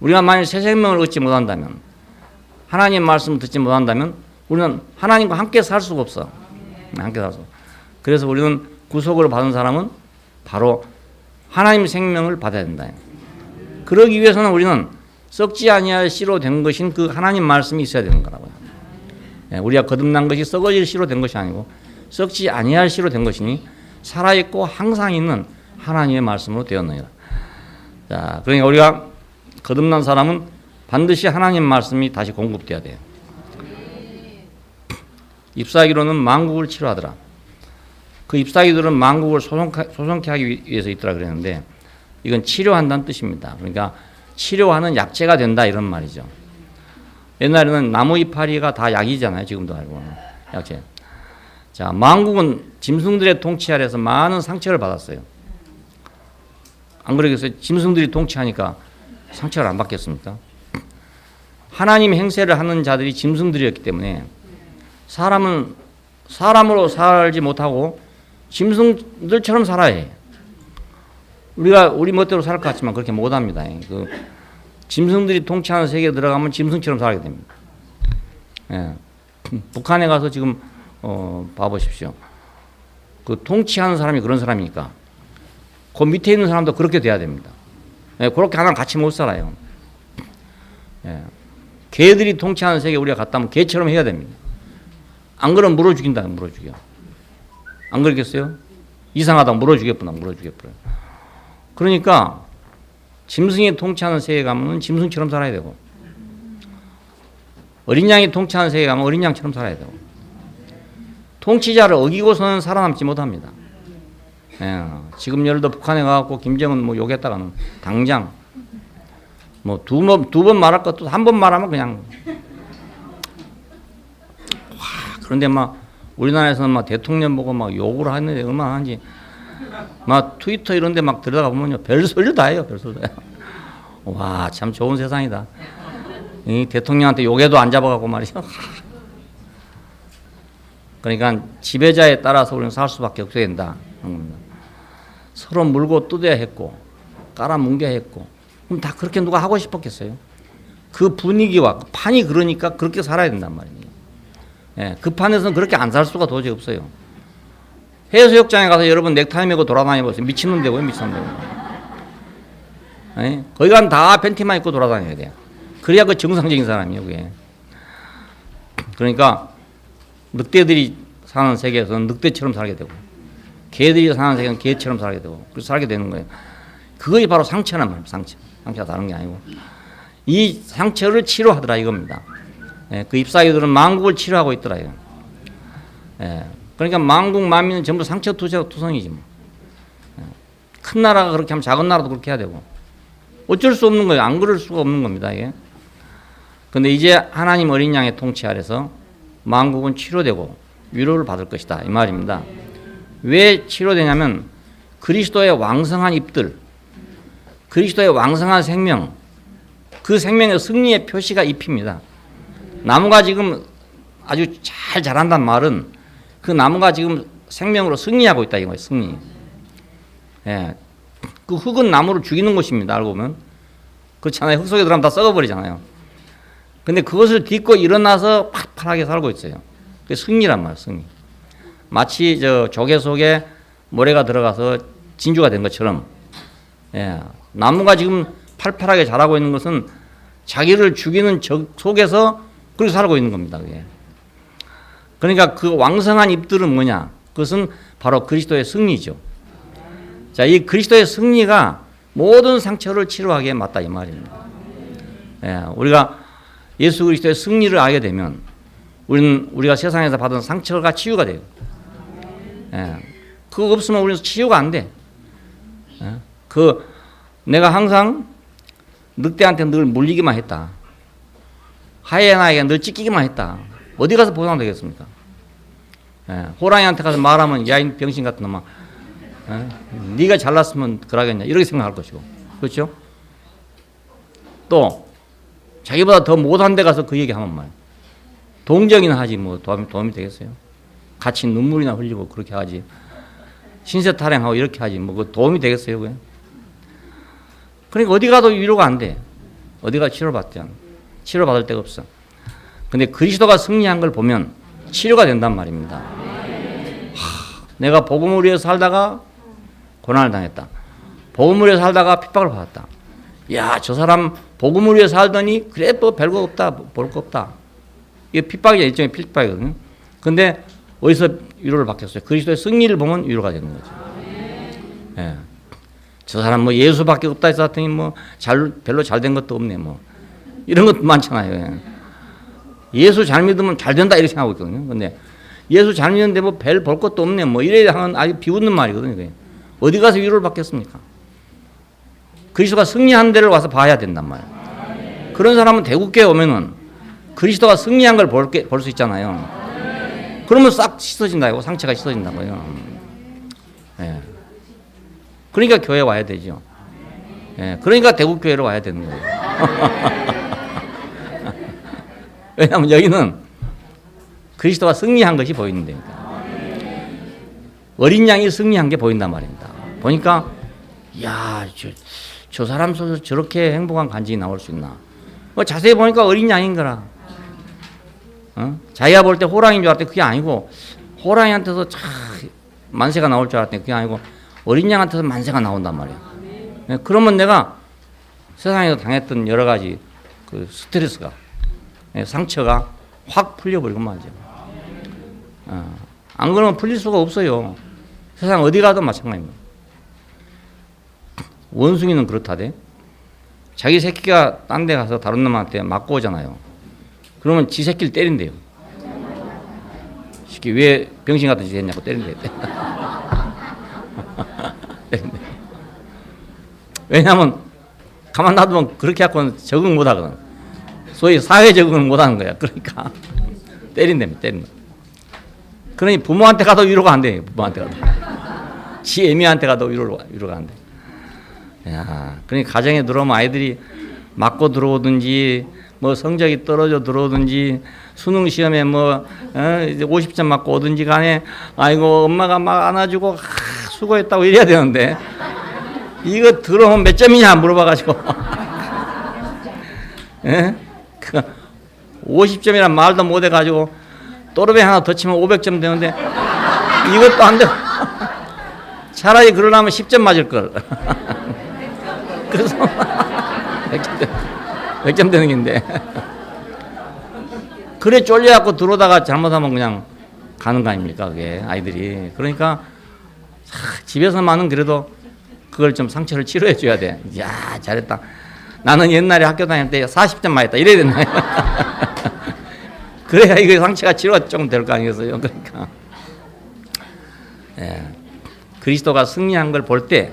우리가 만약 새 생명을 얻지 못한다면, 하나님 말씀을 듣지 못한다면, 우리는 하나님과 함께 살 수가 없어. 함께 살수. 그래서 우리는 구속을 받은 사람은 바로 하나님 생명을 받아야 된다. 그러기 위해서는 우리는 썩지 아니할 씨로 된 것인 그 하나님 말씀이 있어야 되는 거라고요. 우리가 거듭난 것이 썩어질 씨로 된 것이 아니고 썩지 아니할 씨로 된 것이니 살아있고 항상 있는 하나님의 말씀으로 되었느니라. 자, 그러니까 우리가 거듭난 사람은 반드시 하나님 말씀이 다시 공급돼야 돼요. ip사기로는 만국을 치료하더라. 그 ip사기들은 만국을 소송케 하기 위해서 있더라 그랬는데 이건 치료한다는 뜻입니다. 그러니까 치료하는 약재가 된다 이런 말이죠. 옛날에는 나무 이파리가 다 약이잖아요. 지금도 알고 약재. 자, 만국은 짐승들의 통치 아래서 많은 상처를 받았어요. 안 그러겠어요? 짐승들이 통치하니까 상처를 안 받겠습니까? 하나님 행세를 하는 자들이 짐승들이었기 때문에 사람은 사람으로 살지 못하고 짐승들처럼 살아야 해. 우리가 우리 멋대로 살 것 같지만 그렇게 못합니다. 그 짐승들이 통치하는 세계에 들어가면 짐승처럼 살게 됩니다. 예. 북한에 가서 지금 봐보십시오. 그 통치하는 사람이 그런 사람이니까 그 밑에 있는 사람도 그렇게 돼야 됩니다. 예. 그렇게 하나랑 같이 못 살아요. 예. 개들이 통치하는 세계에 우리가 갔다면 개처럼 해야 됩니다. 안 그러면 물어 죽인다, 물어 죽여. 안 그러겠어요? 이상하다고 물어 죽였구나, 물어 죽였구나. 그러니까 짐승이 통치하는 세계에 가면 짐승처럼 살아야 되고 어린 양이 통치하는 세계에 가면 어린 양처럼 살아야 되고 통치자를 어기고서는 살아남지 못합니다. 예, 지금 예를 들어 북한에 가갖고 김정은 뭐 욕했다가는 당장 뭐 두 번 말할 것도 한 번 말하면 그냥 그런데 막 우리나라에서는 막 대통령 보고 막 욕을 하는데 얼마나 하는지 막 트위터 이런 데 막 들어가 보면요 별소리를 다 해요. 별소리를 다 해요. 와, 참 좋은 세상이다. 이 대통령한테 욕해도 안 잡아가고 말이죠. 그러니까 지배자에 따라서 우리는 살 수밖에 없어야 된다. 서로 물고 뜯어야 했고 깔아뭉개야 했고 그럼 다 그렇게 누가 하고 싶었겠어요? 그 분위기와 그 판이 그러니까 그렇게 살아야 된단 말이에요. 예, 그 판에서는 그렇게 안 살 수가 도저히 없어요. 해수욕장에 가서 여러분 넥타이 메고 돌아다니보세요. 미친놈 되고요, 미친놈 되고. 예? 거기 가면 다 팬티만 입고 돌아다녀야 돼요. 그래야 그 정상적인 사람이에요, 그게. 그러니까 늑대들이 사는 세계에서는 늑대처럼 살게 되고, 개들이 사는 세계는 개처럼 살게 되고, 그래서 살게 되는 거예요. 그것이 바로 상처란 말이에요, 상처. 상처가 다른 게 아니고. 이 상처를 치료하더라 이겁니다. 예, 그 ip사기들은 만국을 치료하고 있더라. 예, 그러니까 만국 만민은 전부 상처 투성이지 뭐. 예, 큰 나라가 그렇게 하면 작은 나라도 그렇게 해야 되고 어쩔 수 없는 거예요. 안 그럴 수가 없는 겁니다. 이게. 근데 이제 하나님 어린 양의 통치 아래서 만국은 치료되고 위로를 받을 것이다. 이 말입니다. 왜 치료되냐면 그리스도의 왕성한 잎들, 그리스도의 왕성한 생명, 그 생명의 승리의 표시가 잎입니다. 나무가 지금 아주 잘 자란다는 말은 그 나무가 지금 생명으로 승리하고 있다 이거예요. 승리. 예. 그 흙은 나무를 죽이는 것입니다. 알고 보면. 그렇잖아요. 흙 속에 들어가면 다 썩어버리잖아요. 근데 그것을 딛고 일어나서 팍팍하게 살고 있어요. 그게 승리란 말이에요. 승리. 마치 저 조개 속에 모래가 들어가서 진주가 된 것처럼, 예. 나무가 지금 팔팔하게 자라고 있는 것은 자기를 죽이는 적 속에서 그렇게 살고 있는 겁니다. 그게. 그러니까 그 왕성한 잎들은 뭐냐? 그것은 바로 그리스도의 승리죠. 자, 이 그리스도의 승리가 모든 상처를 치료하기에 맞다 이 말입니다. 예, 우리가 예수 그리스도의 승리를 알게 되면 우리가 세상에서 받은 상처가 치유가 돼요. 예, 그거 없으면 우리는 치유가 안 돼. 예, 내가 항상 늑대한테 늘 물리기만 했다. 하이에나에게 늘 찢기기만 했다. 어디 가서 보상되겠습니까? 예, 호랑이한테 가서 말하면 야, 이 병신 같은 놈아, 예, 네가 잘났으면 그러겠냐 이렇게 생각할 것이고, 그렇죠? 또 자기보다 더 못한 데 가서 그 얘기하면 말, 동정이나 하지 뭐 도움이 되겠어요? 같이 눈물이나 흘리고 그렇게 하지, 신세 타령하고 이렇게 하지 뭐 그 도움이 되겠어요? 그게? 그러니까 어디 가도 위로가 안 돼. 어디 가 치료받지 않아. 치료받을 데가 없어. 근데 그리스도가 승리한 걸 보면 치료가 된단 말입니다. 내가 복음을 위해 살다가 고난을 당했다. 복음을 위해 살다가 핍박을 받았다. 야, 저 사람 복음을 위해 살더니 그래 뭐 별거 없다, 볼 거 없다. 이게 핍박이 일종의 핍박이거든요. 근데 어디서 위로를 받겠어요? 그리스도의 승리를 보면 위로가 되는 거죠. 예. 저 사람 뭐 예수밖에 없다 해서 했더니 뭐 별로 잘 된 것도 없네 뭐 이런 것도 많잖아요. 예. 예수 잘 믿으면 잘 된다 이렇게 생각하고 있거든요. 근데 예수 잘 믿는데 뭐 별 볼 것도 없네 뭐 이래 하면 아주 비웃는 말이거든요. 그게. 어디 가서 위로를 받겠습니까? 그리스도가 승리한 데를 와서 봐야 된단 말이에요. 그런 사람은 대국교에 오면은 그리스도가 승리한 걸 볼 수 있잖아요. 그러면 싹 씻어진다고, 상처가 씻어진다고요. 예. 그러니까 교회 와야 되죠. 예. 그러니까 대국교회로 와야 되는 거예요. 왜냐하면 여기는 그리스도가 승리한 것이 보이는 데니까. 어린 양이 승리한 게 보인단 말입니다. 보니까 야, 저 사람 속에서 저렇게 행복한 간증이 나올 수 있나. 자세히 보니까 어린 양인 거라. 자기가 볼 때 호랑이인 줄 알았더니 그게 아니고, 호랑이한테서 만세가 나올 줄 알았더니 그게 아니고 어린 양한테서 만세가 나온단 말이야. 그러면 내가 세상에서 당했던 여러 가지 그 스트레스가, 상처가 확 풀려버리고 말이죠. 안 그러면 풀릴 수가 없어요. 세상 어디 가도 마찬가지입니다. 원숭이는 그렇다대. 자기 새끼가 딴 데 가서 다른 놈한테 맞고 오잖아요. 그러면 지 새끼를 때린대요. 새끼 왜 병신 같은 짓 했냐고 때린대. 왜냐하면 가만 놔두면 그렇게 갖고는 적응 못 하거든. 소위 사회 적응을 못 하는 거야. 그러니까 때린답니다. 때린다. 그러니 부모한테 가도 위로가 안 돼. 부모한테 가도. 지 애미한테 가도 위로가 안 돼. 야, 그러니까 가정에 들어오면 아이들이 맞고 들어오든지 뭐 성적이 떨어져 들어오든지 수능 시험에 뭐 이제 50점 맞고 오든지 간에 아이고 엄마가 막 안아주고 수고했다고 이래야 되는데 이거 들어오면 몇 점이냐 물어봐가지고 예? 50점이란 말도 못해가지고 또르베 하나 더 치면 500점 되는데 이것도 안 돼. 차라리 그러려면 10점 맞을 걸. 그래서 100점 되는 건데 그래 쫄려갖고 들어오다가 잘못하면 그냥 가는 거 아닙니까 그게 아이들이. 그러니까 집에서만은 그래도 그걸 좀 상처를 치료해 줘야 돼. 야, 잘했다. 나는 옛날에 학교 다닐 때 40점 맞았다 이래야 된다. 그래야 이거 상처가 치료가 좀 될 거 아니겠어요. 그러니까 그리스도가 승리한 걸 볼 때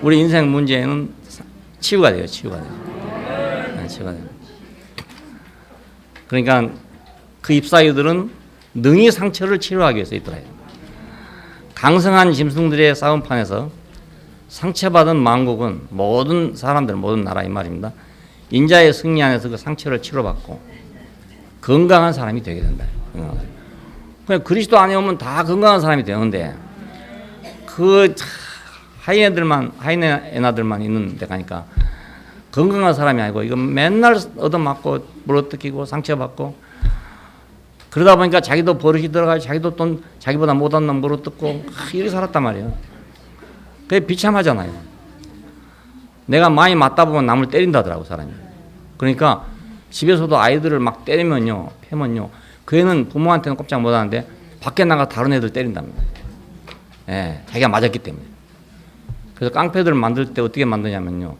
우리 인생 문제는 치유가 돼요. 치유가 돼요. 네, 치유가 돼요. 그러니까 그 잎사귀들은 능히 상처를 치료하기 위해서 있더래요. 강성한 짐승들의 싸움판에서 상처받은 만국은 모든 사람들, 모든 나라 이 말입니다. 인자의 승리 안에서 그 상처를 치료받고 건강한 사람이 되게 된다. 그냥 그리스도 안에 오면 다 건강한 사람이 되는데 그 하이에나들만 있는 데 가니까 건강한 사람이 아니고 이거 맨날 얻어맞고 물어뜯기고 상처받고 그러다 보니까 자기도 버릇이 들어가고 자기도 돈 자기보다 못한 놈 물어뜯고 이렇게 살았단 말이에요. 그게 비참하잖아요. 내가 많이 맞다 보면 남을 때린다더라고 사람이. 그러니까 집에서도 아이들을 막 때리면요, 패면요, 그 애는 부모한테는 꼼짝 못하는데 밖에 나가 다른 애들 때린답니다. 예, 자기가 맞았기 때문에. 그래서 깡패들을 만들 때 어떻게 만드냐면요,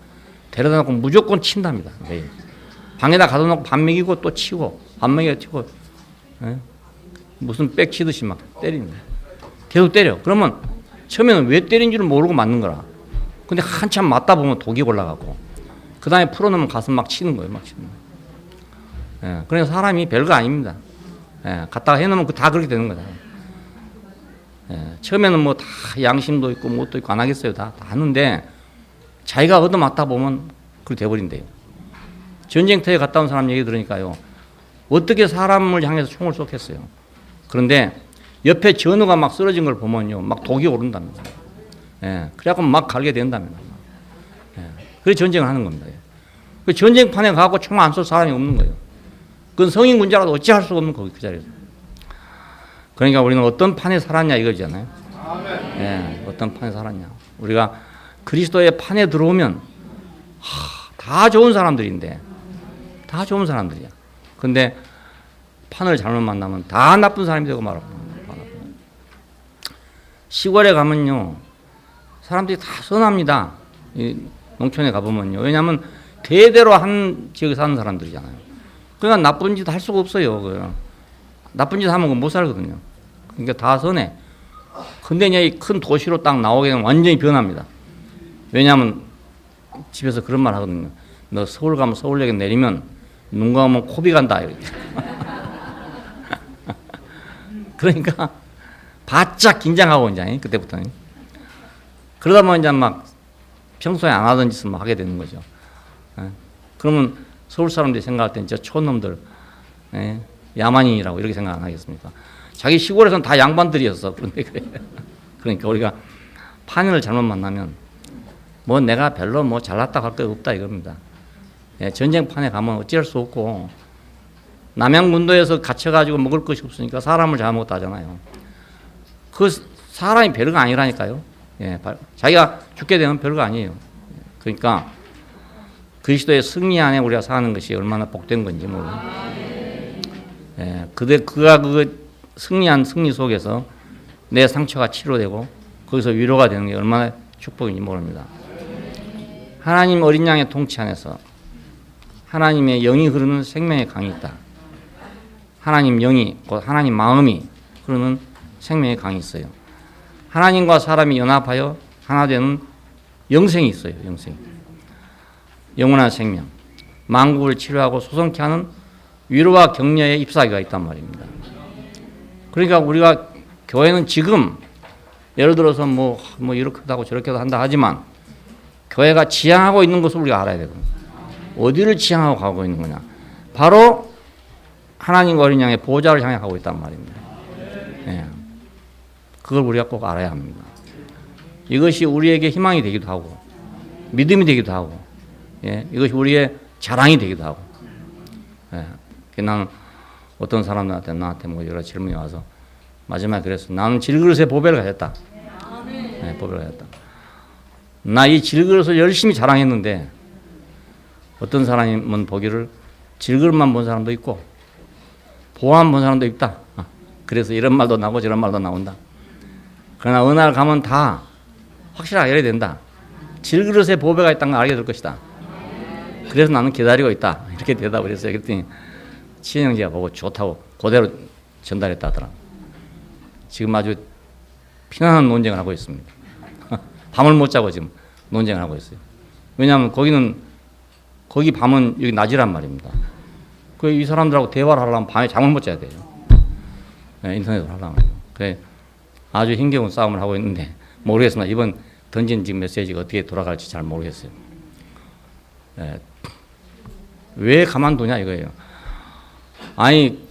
데려다 놓고 무조건 친답니다. 매일. 방에다 가둬놓고 밥 먹이고 또 치고 밥 먹이고 치고, 예? 무슨 빽 치듯이 막 때리는 거예요. 계속 때려. 그러면 처음에는 왜 때린 줄을 모르고 맞는 거라. 근데 한참 맞다 보면 독이 올라가고 그 다음에 풀어놓으면 가서 막 치는 거예요. 막 치는 거예요. 예, 그러니까 사람이 별거 아닙니다. 예, 갖다가 해놓으면 다 그렇게 되는 거다. 예, 처음에는 뭐 다 양심도 있고 뭣도 있고 안 하겠어요. 다 하는데 자기가 얻어맞다 보면 그렇게 돼버린대요. 전쟁터에 갔다 온 사람 얘기 들으니까요, 어떻게 사람을 향해서 총을 쏘겠어요. 그런데 옆에 전우가 막 쓰러진 걸 보면요, 막 독이 오른답니다. 예, 그래갖고 막 갈게 된답니다. 예, 그래서 전쟁을 하는 겁니다. 그 전쟁판에 가고 총 안 쏠 사람이 없는 거예요. 그건 성인 군자라도 어찌할 수가 없는 거기 그 자리에서. 그러니까 우리는 어떤 판에 살았냐 이거잖아요. 예, 어떤 판에 살았냐. 우리가 그리스도의 판에 들어오면 다 좋은 사람들인데, 다 좋은 사람들이야. 근데 판을 잘못 만나면 다 나쁜 사람이 되고 말아요. 시골에 가면요, 사람들이 다 선합니다. 이 농촌에 가보면요. 왜냐하면 대대로 한 지역에 사는 사람들이잖아요. 그러니까 나쁜 짓 할 수가 없어요. 나쁜 짓 하면 못 살거든요. 그러니까 다 선해. 근데 이제 이 큰 도시로 딱 나오게 되면 완전히 변합니다. 왜냐하면 집에서 그런 말 하거든요. 너 서울 가면 서울역에 내리면 눈 감으면 코비 간다. 그러니까 바짝 긴장하고 이제 그때부터는. 그러다 보면 이제 막 평소에 안 하던 짓을 막 하게 되는 거죠. 그러면 서울 사람들이 생각할 때 진짜 촌놈들, 야만인이라고 이렇게 생각 안 하겠습니까? 자기 시골에서는 다 양반들이었어. 그런데 그래. 그러니까 우리가 판을 잘못 만나면 뭐 내가 별로 뭐 잘났다고 할 거 없다 이겁니다. 전쟁판에 가면 어찌할 수 없고, 남양군도에서 갇혀가지고 먹을 것이 없으니까 사람을 잡아먹었다 하잖아요. 그 사람이 별거 아니라니까요. 자기가 죽게 되면 별거 아니에요. 그러니까 그리스도의 승리 안에 우리가 사는 것이 얼마나 복된 건지 모르고. 그가 그 승리한 승리 속에서 내 상처가 치료되고 거기서 위로가 되는 게 얼마나 축복인지 모릅니다. 하나님 어린 양의 통치 안에서 하나님의 영이 흐르는 생명의 강이 있다. 하나님 영이, 곧 하나님 마음이 흐르는 생명의 강이 있어요. 하나님과 사람이 연합하여 하나 되는 영생이 있어요. 영생. 영원한 생명. 만국을 치료하고 소성케 하는 위로와 격려의 잎사귀가 있단 말입니다. 그러니까 우리가 교회는 지금 예를 들어서 뭐 이렇게도 하고 저렇게도 한다 하지만 교회가 지향하고 있는 것을 우리가 알아야 되거든요. 어디를 지향하고 가고 있는 거냐. 바로 하나님과 어린 양의 보좌를 향해 가고 있단 말입니다. 그걸 우리가 꼭 알아야 합니다. 이것이 우리에게 희망이 되기도 하고 믿음이 되기도 하고, 이것이 우리의 자랑이 되기도 하고. 나는 어떤 사람들한테 나한테 뭐 여러 질문이 와서 마지막에 그랬어. 나는 질그릇의 보배를 가졌다. 보배를 가졌다. 나 이 질그릇을 열심히 자랑했는데 어떤 사람은 보기를 질그릇만 본 사람도 있고 보안 본 사람도 있다. 그래서 이런 말도 나오고 저런 말도 나온다. 그러나 어느 날 가면 다 확실하게 알아야 된다. 질그릇에 보배가 있다는 걸 알게 될 것이다. 그래서 나는 기다리고 있다. 이렇게 대답을 했어요. 그랬더니 친형제가 보고 좋다고 그대로 전달했다 하더라고요. 지금 아주 피나는 논쟁을 하고 있습니다. 밤을 못 자고 지금 논쟁을 하고 있어요. 왜냐하면 거기 밤은 여기 낮이란 말입니다. 그 이 사람들하고 대화를 하려면 밤에 잠을 못 자야 돼요. 네, 인터넷으로 하려면. 그래 아주 힘겨운 싸움을 하고 있는데 모르겠습니다. 이번 던진 지금 메시지가 어떻게 돌아갈지 잘 모르겠어요. 네. 왜 가만두냐 이거예요. 아니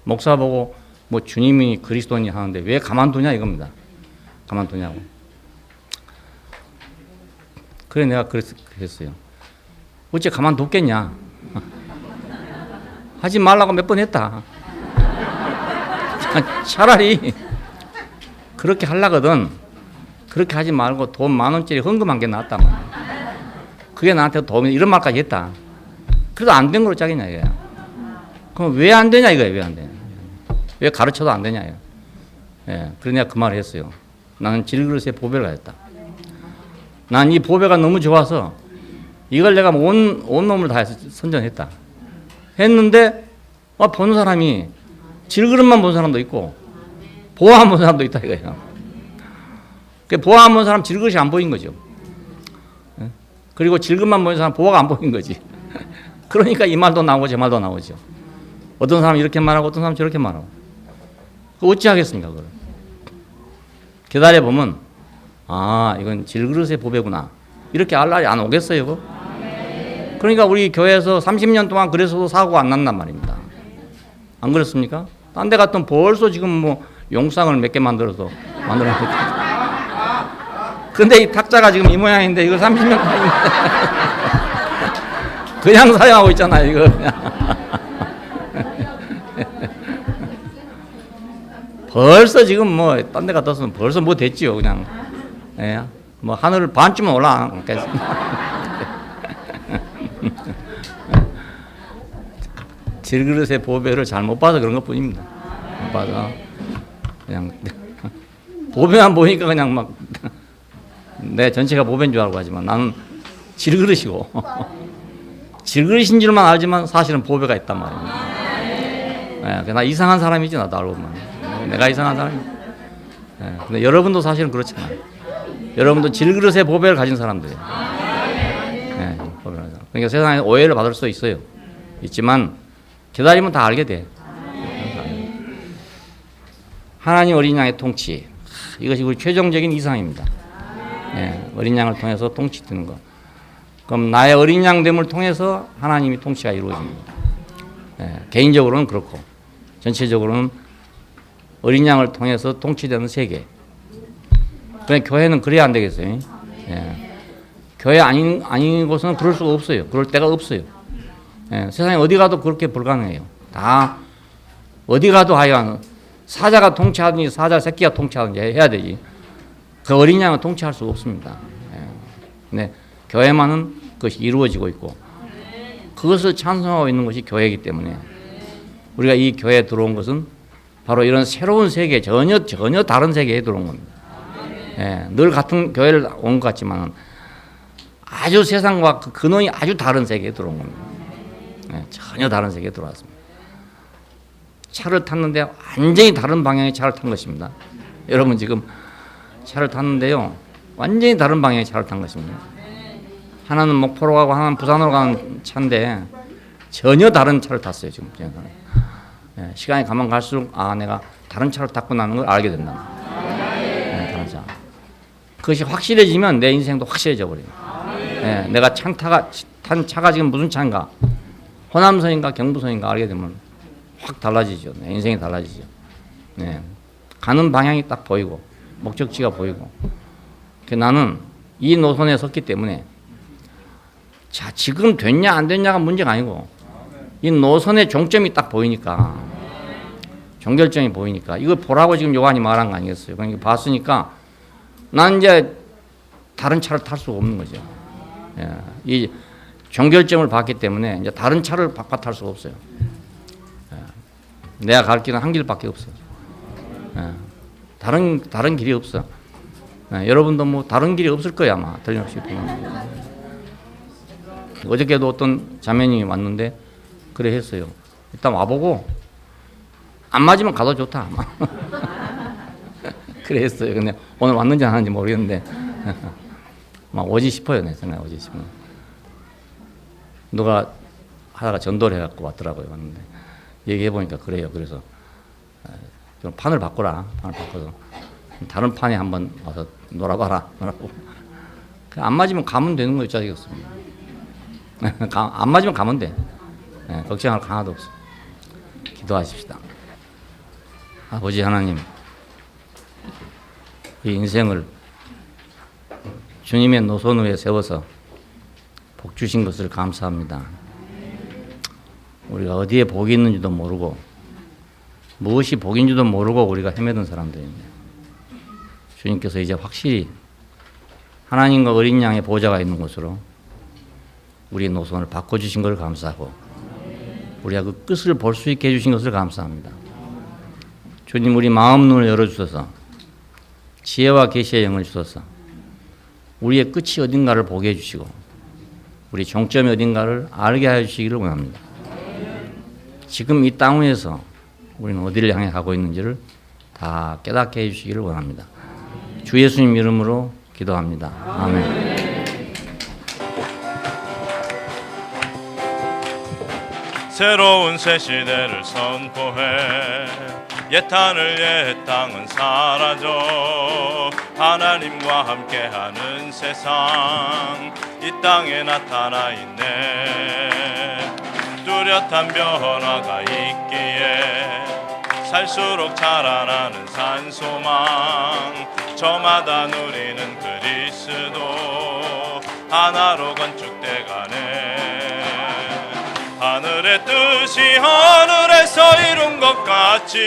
목사 보고 뭐 주님이 그리스도니 하는데 왜 가만두냐 이겁니다. 가만두냐고. 그래 내가 그랬어요. 어째 가만뒀겠냐. 하지 말라고 몇 번 했다. 차라리 그렇게 하려거든 그렇게 하지 말고 돈 10,000원짜리 헌금한 게 낫다. 그게 나한테 도움이 이런 말까지 했다. 그래도 안 된 걸로 짜겠냐 이거야. 그럼 왜 안 되냐 이거야. 왜 안 되냐. 왜 가르쳐도 안 되냐. 예, 그래서 내가 그 말을 했어요. 나는 질그릇의 보배를 가졌다. 난 이 보배가 너무 좋아서 이걸 내가 온 놈을 다해서 선전했다. 했는데 본 사람이 질그릇만 본 사람도 있고 보아 본 사람도 있다 이거예요. 보아 본 사람 질그릇이 안 보인 거죠. 그리고 질그릇만 본 사람 보아가 안 보인 거지. 그러니까 이 말도 나오고 저 말도 나오죠. 어떤 사람은 이렇게 말하고 어떤 사람은 저렇게 말하고. 어찌 하겠습니까 그걸. 기다려보면 이건 질그릇의 보배구나 이렇게 알 날이 안 오겠어요 그거? 그러니까 우리 교회에서 30년 동안 그래서도 사고가 안 났단 말입니다. 안 그렇습니까? 딴 데 갔던 벌써 지금 뭐 용상을 몇 개 만들어놨다. 근데 이 탁자가 지금 이 모양인데 이거 30년 동안 그냥 사용하고 있잖아요 이거. 벌써 지금 뭐 딴 데 갔다 왔으면 벌써 뭐 됐지요 그냥. 예, 뭐 하늘을 반쯤은 올라가겠습니다. 질그릇의 보배를 잘못 봐서 그런 것뿐입니다. 못 봐서 그냥 보배만 보니까 그냥 막 내 전체가 보배인 줄 알고 하지만 나는 질그릇이고 질그릇인 줄만 알지만 사실은 보배가 있단 말입니다. 예, 나 이상한 사람이지 나도 알고 보면 내가 이상한 사람이야. 예, 근데 여러분도 사실은 그렇잖아요. 여러분도 질그릇의 보배를 가진 사람들이에요. 예, 그러니까 세상에 오해를 받을 수 있어요. 있지만 기다리면 다 알게 돼. 하나님 어린 양의 통치. 이것이 우리 최종적인 이상입니다. 예, 어린 양을 통해서 통치되는 것. 그럼 나의 어린 양됨을 통해서 하나님이 통치가 이루어집니다. 예, 개인적으로는 그렇고 전체적으로는 어린 양을 통해서 통치되는 세계. 그러니까 교회는 그래야 안 되겠어요. 예, 교회 아닌 곳은 그럴 수가 없어요. 그럴 데가 없어요. 예, 세상에 어디 가도 그렇게 불가능해요. 다 어디 가도 하여간 사자가 통치하든지 사자 새끼가 통치하든지 해야 되지. 그 어린 양은 통치할 수 없습니다. 예. 네, 교회만은 그것이 이루어지고 있고 그것을 찬송하고 있는 것이 교회이기 때문에 우리가 이 교회에 들어온 것은 바로 이런 새로운 세계, 전혀 다른 세계에 들어온 겁니다. 예, 늘 같은 교회를 온 것 같지만 아주 세상과 그 근원이 아주 다른 세계에 들어온 겁니다. 예, 전혀 다른 세계에 들어왔습니다. 차를 탔는데 완전히 다른 방향의 차를 탄 것입니다. 여러분 지금 차를 탔는데요. 완전히 다른 방향의 차를 탄 것입니다. 하나는 목포로 가고 하나는 부산으로 가는 차인데 전혀 다른 차를 탔어요. 지금. 예, 시간이 가면 갈수록 내가 다른 차를 탔구나 하는 걸 알게 된다. 예, 다른 차. 그것이 확실해지면 내 인생도 확실해져 버려요. 예, 내가 탄 차가 지금 무슨 차인가 호남선인가 경부선인가 알게 되면 확 달라지죠. 내 인생이 달라지죠. 예, 가는 방향이 딱 보이고 목적지가 보이고 나는 이 노선에 섰기 때문에 자 지금 됐냐 안 됐냐가 문제가 아니고 이 노선의 종점이 딱 보이니까 종결점이 보이니까 이걸 보라고 지금 요한이 말한 거 아니겠어요. 그러니까 봤으니까 난 이제 다른 차를 탈 수가 없는 거죠. 예, 이 종결점을 봤기 때문에 이제 다른 차를 바꿔 수가 없어요. 예, 내가 갈 길은 한 길밖에 없어요. 예, 다른 길이 없어. 예, 여러분도 뭐 다른 길이 없을 거야 아마 틀림없이 보면. 어저께도 어떤 자매님이 왔는데 그래 했어요. 일단 와보고 안 맞으면 가도 좋다 아마. 그래 했어요. 근데 오늘 왔는지 안 왔는지 모르겠는데 막 오지 싶어요. 내 생각에 오지 싶어요. 누가 하다가 전도를 해갖고 왔더라고요. 왔는데 얘기해보니까 그래요. 그래서 좀 판을 바꿔라. 판을 바꿔서 다른 판에 한번 와서 놀아봐라. 놀라고. 안 맞으면 가면 되는 거예요. 짜증이 없습니다. 안 맞으면 가면 돼. 네, 걱정할 거 하나도 없어. 기도하십시다. 아버지 하나님, 이 인생을 주님의 노선 위에 세워서 복 주신 것을 감사합니다. 우리가 어디에 복이 있는지도 모르고 무엇이 복인지도 모르고 우리가 헤매던 사람들입니다. 주님께서 이제 확실히 하나님과 어린 양의 보좌가 있는 곳으로 우리의 노선을 바꿔주신 것을 감사하고 우리가 그 끝을 볼 수 있게 해주신 것을 감사합니다. 주님, 우리 마음 눈을 열어주셔서 지혜와 계시의 영을 주셔서 우리의 끝이 어딘가를 보게 해주시고 우리 종점이 어딘가를 알게 하여 주시기를 원합니다. 지금 이 땅 위에서 우리는 어디를 향해 가고 있는지를 다 깨닫게 해주시기를 원합니다. 주 예수님 이름으로 기도합니다. 아멘. 새로운 새 시대를 선포해 옛 하늘 옛 땅은 사라져 하나님과 함께하는 세상 이 땅에 나타나 있네. 뚜렷한 변화가 있기에 살수록 자라나는 산소망 저마다 누리는 그리스도 하나로 건축돼가네. 하늘의 뜻이 하늘에서 이룬 것 같이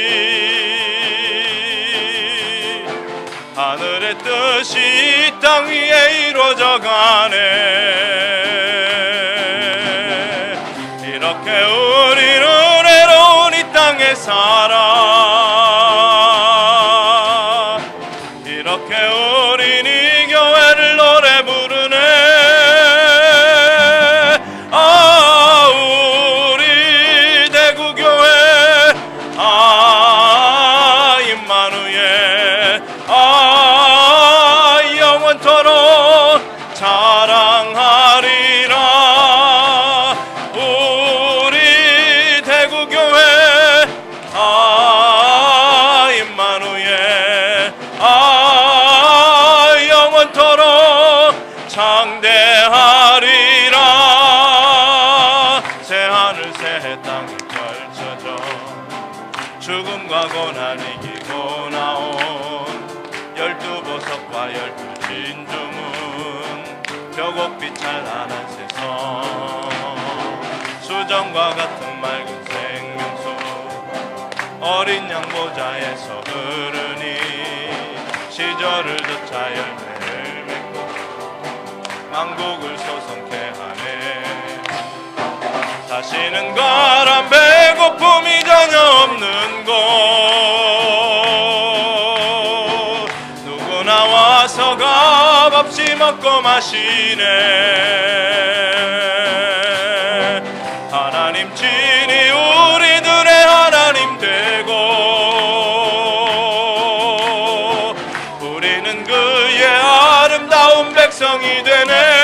하늘의 뜻이 이 땅 위에 이루어져 가네. 이렇게 우리는 외로운 이 땅에 살아 이렇게 우린 이 교회를 노래 부르네. 우리 대구교회 임마누엘 영원토록 자랑하리라. 우리 대구교회 임마누엘 영원토록 창대하리라. 새하늘 새 땅이 펼쳐져 죽음과 고난 이기고 나온 12보석과 12진주문 벼곡빛 찬란한 세상 수정과 같은 맑은 생명수 어린 양 보좌에서 흐르니 시절을 쫓아 열매를 맺고 왕국을 소성케 하네. 다시는 가란 배고픔이 전혀 없는 곳 누구나 와서 값없이 먹고 마시네. 하나님 친히 우리들의 하나님 되고 우리는 그의 아름다운 백성이 되네.